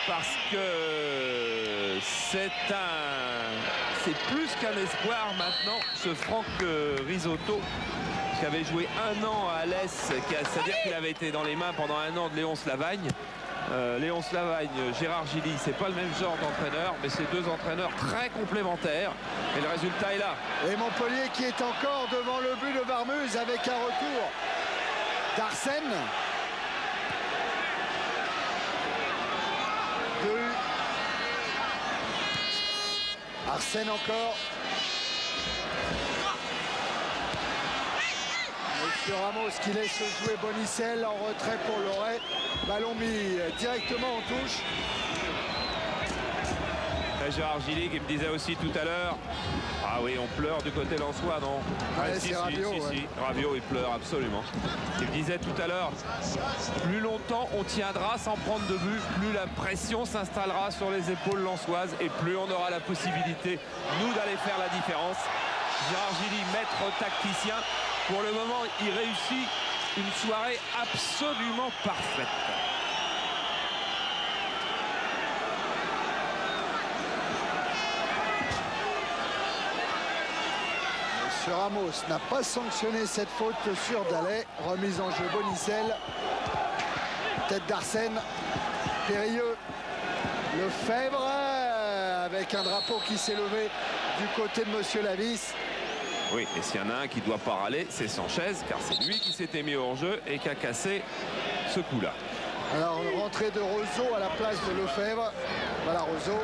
Parce que c'est plus qu'un espoir maintenant, ce Franck Risotto, qui avait joué 1 an à Alès, c'est-à-dire qu'il avait été dans les mains pendant 1 an de Léon Slavagne. Léon Slavagne, Gérard Gilly, c'est pas le même genre d'entraîneur, mais c'est 2 entraîneurs très complémentaires. Et le résultat est là. Et Montpellier qui est encore devant le but de Varmus avec un retour d'Arsène. Arsène encore. Monsieur Ramos qui laisse jouer Bonicel en retrait pour Loret. Ballon mis directement en touche. Gérard Gilly qui me disait aussi tout à l'heure, ah oui, on pleure du côté lensois, non? Ouais, si, Rabiot, si. Rabiot, il pleure absolument. Il me disait tout à l'heure, plus longtemps on tiendra sans prendre de but, plus la pression s'installera sur les épaules lensoises et plus on aura la possibilité, nous, d'aller faire la différence. Gérard Gilly, maître tacticien, pour le moment, il réussit une soirée absolument parfaite. Ramos n'a pas sanctionné cette faute sur Dallet. Remise en jeu Bonicel. Tête d'Arsène. Périlleux. Lefebvre avec un drapeau qui s'est levé du côté de Monsieur Lavis. Oui, et s'il y en a un qui ne doit pas râler, c'est Sanchez, car c'est lui qui s'était mis hors jeu et qui a cassé ce coup-là. Alors, rentrée de Roseau à la place de Lefebvre. Voilà Roseau.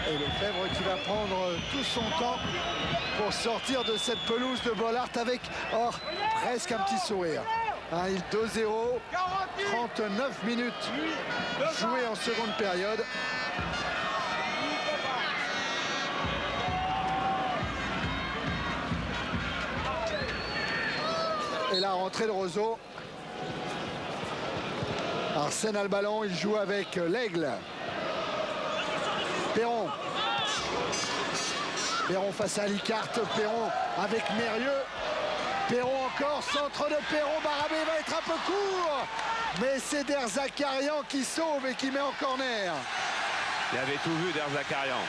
Et Lefebvre qui va prendre tout son temps pour sortir de cette pelouse de Bollaert avec presque un petit sourire. Hein, il 2-0, 39 minutes jouées en seconde période. Et la rentrée de Roseau. Arsène a le ballon, il joue avec l'Aigle. Perron. Perron face à Alicart. Perron avec Mérieux. Perron encore, centre de Perron. Barabé va être un peu court. Mais c'est Derzakarian qui sauve et qui met en corner. Il avait tout vu Derzakarian.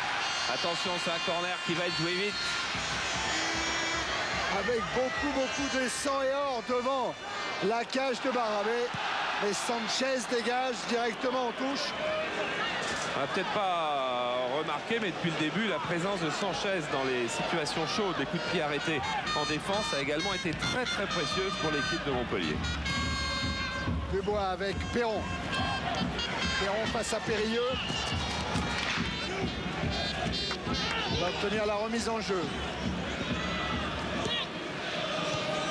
Attention, c'est un corner qui va être joué vite. Avec beaucoup de sang et or devant la cage de Barabé. Et Sanchez dégage directement en touche. On n'a peut-être pas remarqué, mais depuis le début, la présence de Sanchez dans les situations chaudes, les coups de pied arrêtés en défense, a également été très précieuse pour l'équipe de Montpellier. Dubois avec Perron. Perron face à Périlleux. Il va obtenir la remise en jeu.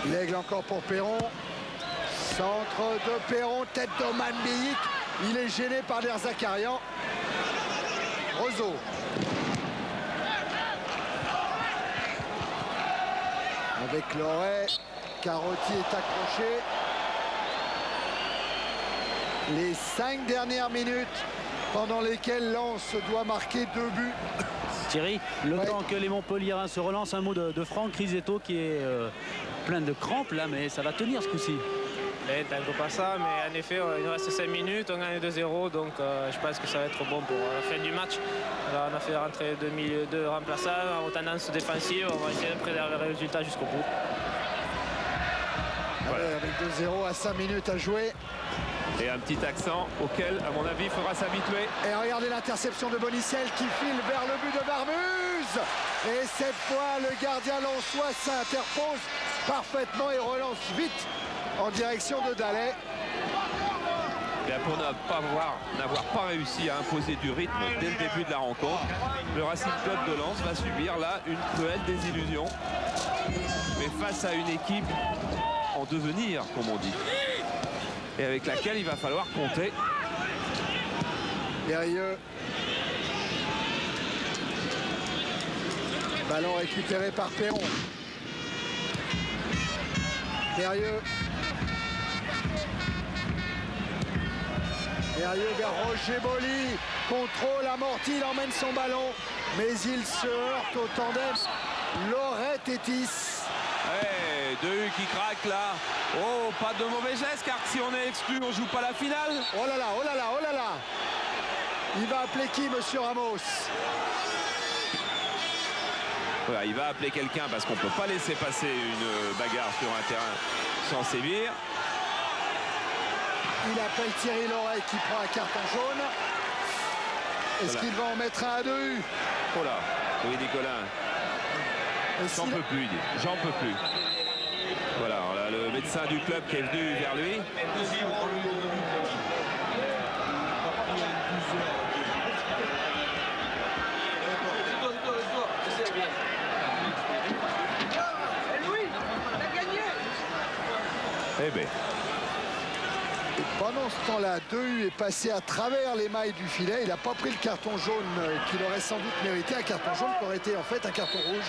L'Aigle encore pour Perron. Centre de Perron, tête d'Oman Beyik. Il est gêné par Derzakarian. Roseau. Avec Loret. Carotti est accroché. Les 5 dernières minutes pendant lesquelles Lens doit marquer 2 buts. Thierry, le temps que les Montpelliérains se relancent, un mot de Franck Risetto qui est plein de crampes là, mais ça va tenir ce coup-ci. T'inquiète pas ça, mais en effet, il nous reste 5 minutes, on gagne 2-0, donc je pense que ça va être bon pour la fin du match. Alors, on a fait rentrer deux remplaçants en tendance défensive, on va essayer de préserver le résultat jusqu'au bout. Voilà. Avec 2-0 à 5 minutes à jouer. Et un petit accent auquel, à mon avis, il faudra s'habituer. Et regardez l'interception de Bonicel qui file vers le but de Varmuz. Et cette fois, le gardien lensois s'interpose parfaitement et relance vite en direction de Dallet. Et pour n'avoir pas réussi à imposer du rythme dès le début de la rencontre, le Racing Club de Lens va subir là une cruelle désillusion. Mais face à une équipe en devenir, comme on dit, et avec laquelle il va falloir compter. Périlleux. Ballon récupéré par Perron. Périlleux. Périlleux vers Roger Boli. Contrôle amorti, il emmène son ballon. Mais il se heurte au tandem Loret-Tétis. Ouais, Dehu qui craque là. Oh, pas de mauvais geste, car si on est exclu, on joue pas la finale. Oh là là, oh là là, oh là là. Il va appeler qui, monsieur Ramos? Voilà, il va appeler quelqu'un parce qu'on ne peut pas laisser passer une bagarre sur un terrain sans sévir. Il appelle Thierry Loret qui prend un carton jaune. Est-ce qu'il va en mettre un à Dehu? Oh là, oui, Nicolas. J'en peux plus, il dit. J'en peux plus. Voilà, alors là, le médecin du club qui est venu vers lui. Eh bien. Et pendant ce temps-là, Dehu est passé à travers les mailles du filet. Il n'a pas pris le carton jaune qu'il aurait sans doute mérité. Un carton jaune qui aurait été en fait un carton rouge.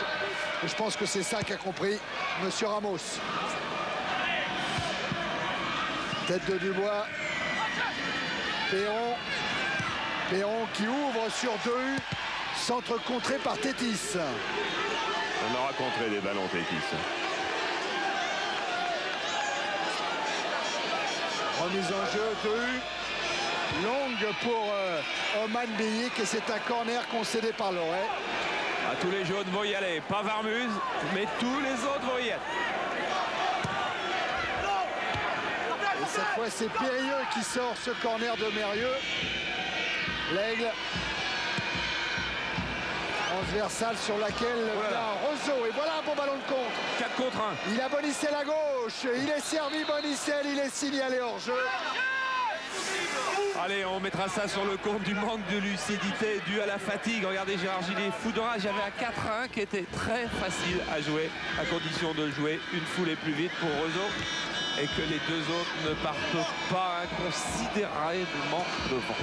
Et je pense que c'est ça qu'a compris monsieur Ramos. Tête de Dubois. Perron. Perron qui ouvre sur Dehu. Centre contré par Tétis. On aura contré des ballons Tétis. Remise en jeu, Dehu. Longue pour Oman Beyik et c'est un corner concédé par Loret. À tous les jaunes vont y aller. Pas Varmuz, mais tous les autres vont y être. Et cette fois, c'est Périlleux qui sort ce corner de Mérieux. L'Aigle. Transversale sur laquelle vient Roseau. Et voilà un bon ballon de contre. 4 contre 1. Il a Bonicel à gauche. Il est servi Bonicel. Il est signalé hors jeu. Allez, on mettra ça sur le compte du manque de lucidité dû à la fatigue. Regardez Gérard Gillet, foudrage. J'avais un 4-1 qui était très facile à jouer, à condition de jouer une foulée plus vite pour Roseau et que les deux autres ne partent pas inconsidérablement devant.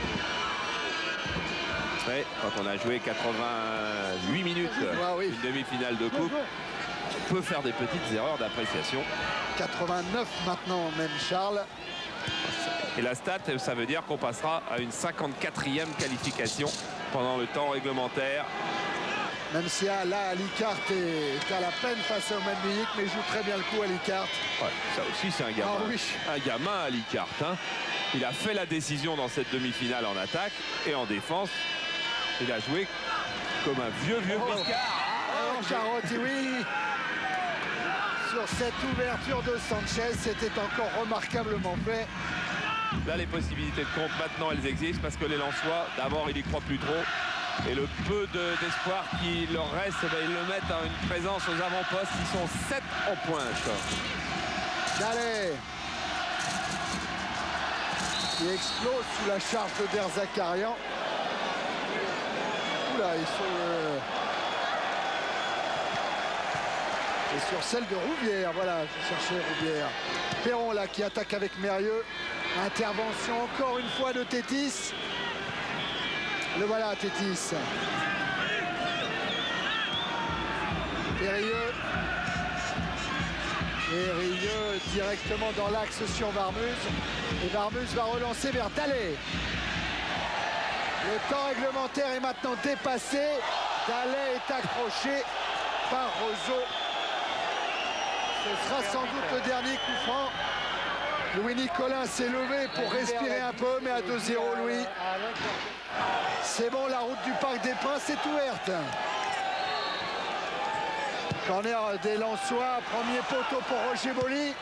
Ouais, quand on a joué 88 minutes, une demi-finale de coupe, peut faire des petites erreurs d'appréciation. 89 maintenant même, Charles. Et la stat, ça veut dire qu'on passera à une 54e qualification pendant le temps réglementaire. Même si là, Alicart est à la peine face au Manbiik, mais joue très bien le coup, Alicart. Ouais, ça aussi, c'est un gamin. Ah oui. Un gamin, Alicart. Hein. Il a fait la décision dans cette demi-finale en attaque et en défense. Il a joué comme un vieux briscard. Oh, Carotti, oui. Sur cette ouverture de Sanchez, c'était encore remarquablement fait. Là, les possibilités de compte, maintenant, elles existent parce que les Lensois, d'abord, ils n'y croient plus trop. Et le peu d'espoir qui leur reste, eh bien, ils le mettent à une présence aux avant-postes. Ils sont 7 en pointe. Dallet qui explose sous la charge de Derzakarian. Oula, ils sont... Et sur celle de Rouvière, voilà, je cherchais Rouvière. Perron là qui attaque avec Mérieux. Intervention encore une fois de Tétis. Le voilà, Tétis. Périlleux. Périlleux directement dans l'axe sur Varmuz. Et Varmuz va relancer vers Dallet. Le temps réglementaire est maintenant dépassé. Dallet est accroché par Roseau. Ce sera sans doute le dernier coup franc. Louis Nicolin s'est levé pour respirer un peu, mais à 2-0, Louis. C'est bon, la route du Parc des Princes est ouverte. Corner des Lensois, premier poteau pour Roger Boli.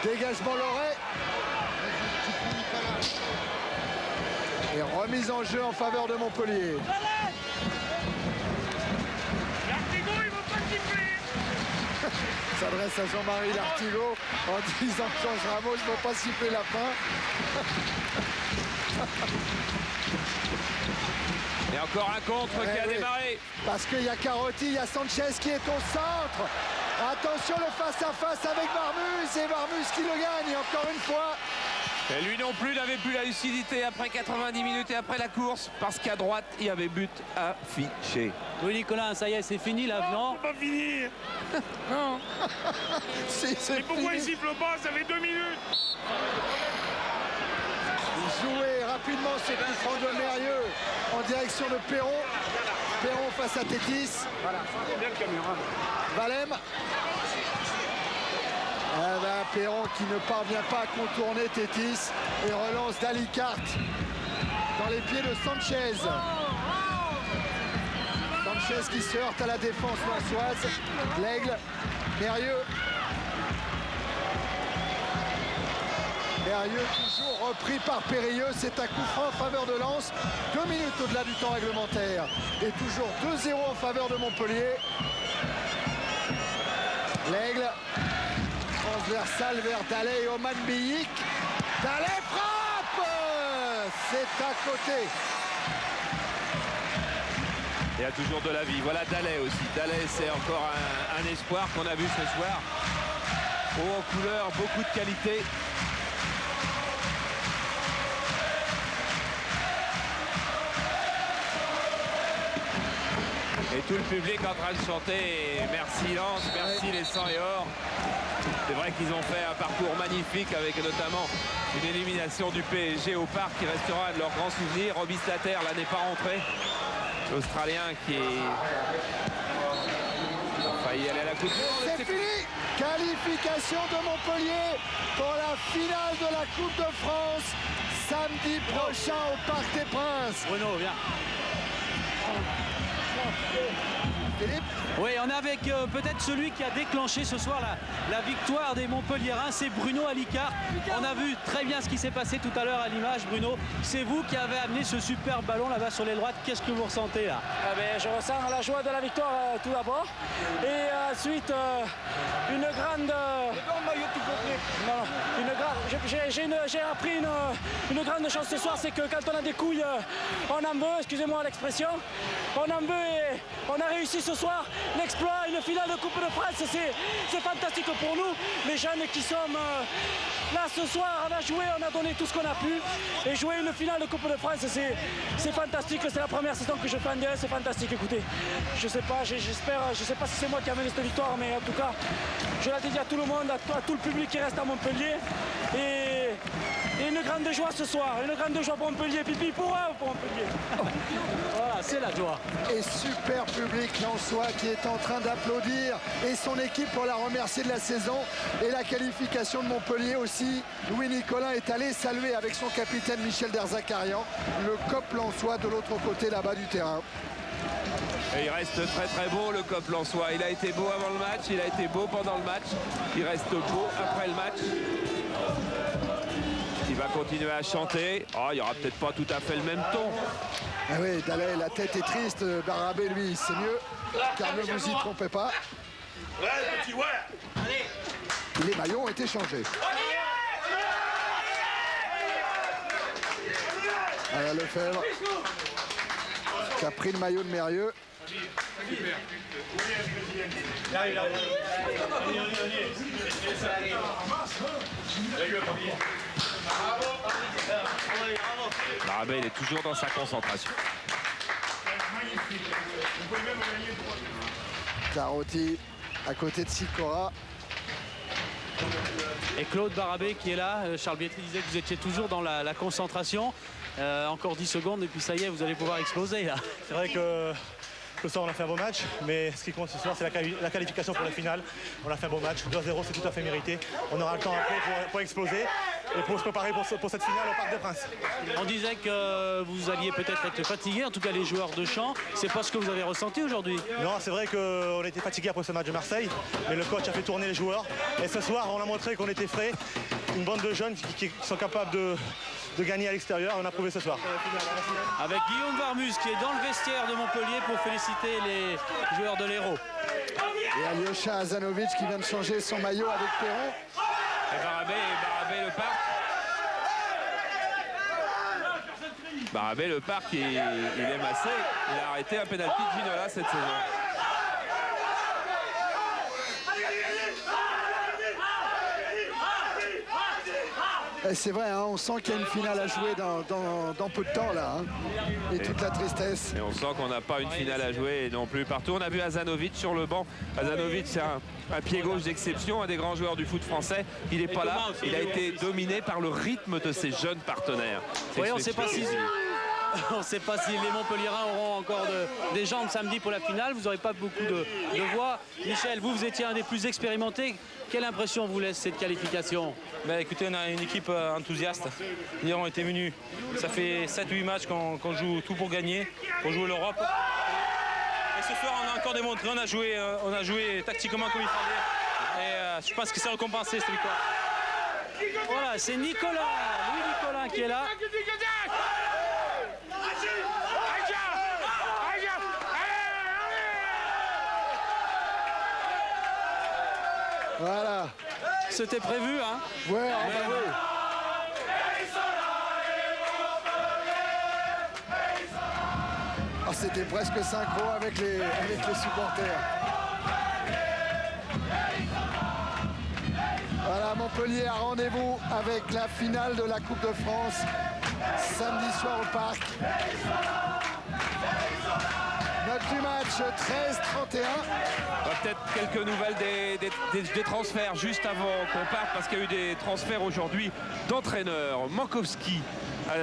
Dégagement Loret. Et remise en jeu en faveur de Montpellier. S'adresse à Jean-Marie Lartigot en disant Georges Ramos, je ne veux pas siffler la fin. Et encore un contre qui a démarré. Parce qu'il y a Carotti, il y a Sanchez qui est au centre. Attention le face-à-face avec Varmuz. Et Varmuz qui le gagne encore une fois. Et lui non plus n'avait plus la lucidité après 90 minutes et après la course. Parce qu'à droite, il y avait but affiché. Oui, Nicolas, ça y est, c'est fini l'avenant. Pas finir. Non. C'est pourquoi il siffle pas? Ça fait 2 minutes. Joué rapidement ce coup franc de Mérieux en direction de Perron. Perron face à Tétis. Voilà. Bien le caméra. Valem. Perron qui ne parvient pas à contourner Tétis et relance d'Alicart dans les pieds de Sanchez. Sanchez qui se heurte à la défense lensoise. L'Aigle, Mérieux. Mérieux toujours repris par Périlleux. C'est un coup franc en faveur de Lens. 2 minutes au-delà du temps réglementaire. Et toujours 2-0 en faveur de Montpellier. L'Aigle. Transversal vers Dallet et Oman Biik. Dallet frappe. C'est à côté. Il y a toujours de la vie. Voilà Dallet aussi. Dallet, c'est encore un espoir qu'on a vu ce soir. Haut en couleur, beaucoup de qualité. Et tout le public en train de chanter merci Lens, merci les 100 et or. C'est vrai qu'ils ont fait un parcours magnifique avec notamment une élimination du PSG au Parc qui restera un de leurs grands souvenirs. Robbie Stater là n'est pas rentré. L'Australien qui est failli aller à la Coupe du Monde. C'est fini. Qualification de Montpellier pour la finale de la Coupe de France samedi prochain au Parc des Princes. Bruno, viens. Philippe. Oui, on est avec peut-être celui qui a déclenché ce soir la victoire des Montpelliérains, c'est Bruno Alicart. On a vu très bien ce qui s'est passé tout à l'heure à l'image, Bruno. C'est vous qui avez amené ce super ballon là-bas sur les droites. Qu'est-ce que vous ressentez là? Je ressens la joie de la victoire tout d'abord. Et ensuite, une grande... J'ai appris une grande chose ce soir, c'est que quand on a des couilles, on en veut, excusez-moi l'expression, on en veut et on a réussi ce soir l'exploit, une finale de Coupe de France, c'est fantastique pour nous, les jeunes qui sommes là ce soir. On a joué, on a donné tout ce qu'on a pu, et jouer une finale de Coupe de France, c'est fantastique. C'est la première saison que je fais en D1, c'est fantastique. Écoutez, je sais pas, j'espère, je sais pas si c'est moi qui ai amené cette victoire, mais en tout cas, je l'ai dit à tout le monde, à tout le public qui reste à Montpellier, et une grande joie ce soir, une grande joie pour Montpellier, pipi pour Montpellier. Voilà, c'est la joie. Et super public lensois qui est en train d'applaudir, et son équipe pour la remercier de la saison et la qualification de Montpellier aussi. Louis Nicolin est allé saluer avec son capitaine Michel Derzakarian le COP lensois de l'autre côté là-bas du terrain. Et il reste très très beau le COP lensois. Il a été beau avant le match, il a été beau pendant le match, il reste beau après le match. Il va continuer à chanter. Oh, il n'y aura peut-être pas tout à fait le même ton. Ah oui, Daley, la tête est triste. Barabé, lui, c'est mieux. Car ne vous y trompez pas. Les maillots ont été changés. Voilà Lefebvre qui a pris le maillot de Mérieux. Barabé, il est toujours dans sa concentration. Carotti à côté de Sikora. Et Claude Barabé qui est là. Charles Bietri disait que vous étiez toujours dans la concentration. Encore 10 secondes et puis ça y est, vous allez pouvoir exploser là. C'est vrai que ce soir on a fait un beau match, mais ce qui compte ce soir c'est la qualification pour la finale. On a fait un beau match, 2-0 c'est tout à fait mérité. On aura le temps après pour exploser et pour se préparer pour cette finale au Parc des Princes. On disait que vous alliez peut-être être fatigué, en tout cas les joueurs de champ. C'est pas ce que vous avez ressenti aujourd'hui? Non, c'est vrai qu'on était fatigué après ce match de Marseille, mais le coach a fait tourner les joueurs. Et ce soir on a montré qu'on était frais, une bande de jeunes qui sont capables de gagner à l'extérieur. On a prouvé ce soir. Avec Guillaume Varmus qui est dans le vestiaire de Montpellier pour féliciter les joueurs de l'Hérault. Et Alyosha Azanovic qui vient de changer son maillot avec Perron. Et Barabé le parc. Barabé le parc, il est massé. Il a arrêté un pénalty de Ginola cette saison. C'est vrai, hein, on sent qu'il y a une finale à jouer dans peu de temps là. Hein. Et toute la tristesse. Et on sent qu'on n'a pas une finale à jouer non plus partout. On a vu Azanovic sur le banc. Azanovic, c'est un pied gauche d'exception, un des grands joueurs du foot français. Il n'est pas là. Il a été dominé par le rythme de ses jeunes partenaires. Oui, on ne sait pas si... On ne sait pas si les Montpelliérains auront encore des jambes samedi pour la finale. Vous n'aurez pas beaucoup de voix. Michel, vous étiez un des plus expérimentés. Quelle impression vous laisse cette qualification? Écoutez, on a une équipe enthousiaste. Hier, on était venus. Ça fait 7-8 matchs qu'on joue tout pour gagner, pour jouer l'Europe. Et ce soir, on a encore démontré, on a joué tactiquement comme il fallait. Et je pense que c'est récompensé cette victoire. Voilà, c'est Louis Nicolin qui est là. Voilà. C'était prévu, hein? Ouais, ah bah oui. Oh, c'était presque synchro avec les supporters. Voilà, Montpellier a rendez-vous avec la finale de la Coupe de France samedi soir au Parc. Note du match 13-31. Peut-être quelques nouvelles des transferts juste avant qu'on parte, parce qu'il y a eu des transferts aujourd'hui d'entraîneurs. Mankowski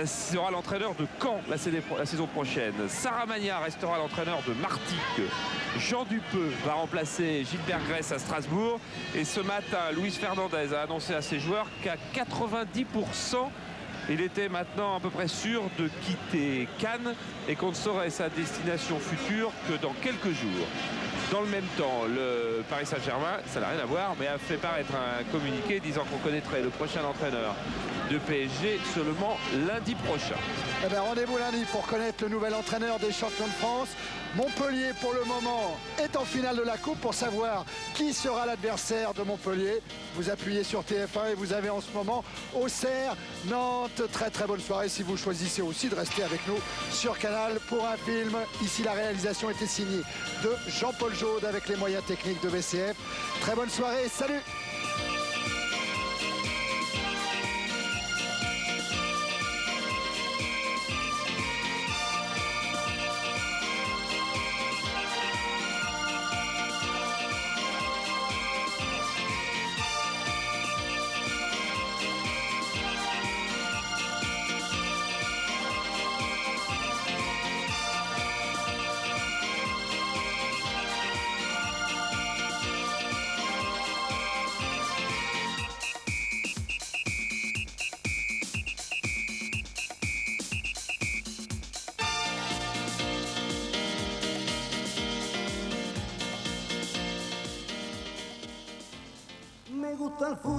sera l'entraîneur de Caen la saison prochaine. Sarah Magna restera l'entraîneur de Martigues. Jean Dupeux va remplacer Gilbert Grèce à Strasbourg. Et ce matin, Luis Fernandez a annoncé à ses joueurs qu'à 90%, il était maintenant à peu près sûr de quitter Cannes et qu'on ne saurait sa destination future que dans quelques jours. Dans le même temps, le Paris Saint-Germain, ça n'a rien à voir, mais a fait paraître un communiqué disant qu'on connaîtrait le prochain entraîneur de PSG seulement lundi prochain. Eh bien, rendez-vous lundi pour connaître le nouvel entraîneur des champions de France. Montpellier, pour le moment, est en finale de la Coupe pour savoir qui sera l'adversaire de Montpellier. Vous appuyez sur TF1 et vous avez en ce moment Auxerre, Nantes. Très très bonne soirée si vous choisissez aussi de rester avec nous sur Canal pour un film. Ici, la réalisation était signée de Jean-Paul Jaude avec les moyens techniques de VCF. Très bonne soirée, salut! Me gusta el fútbol.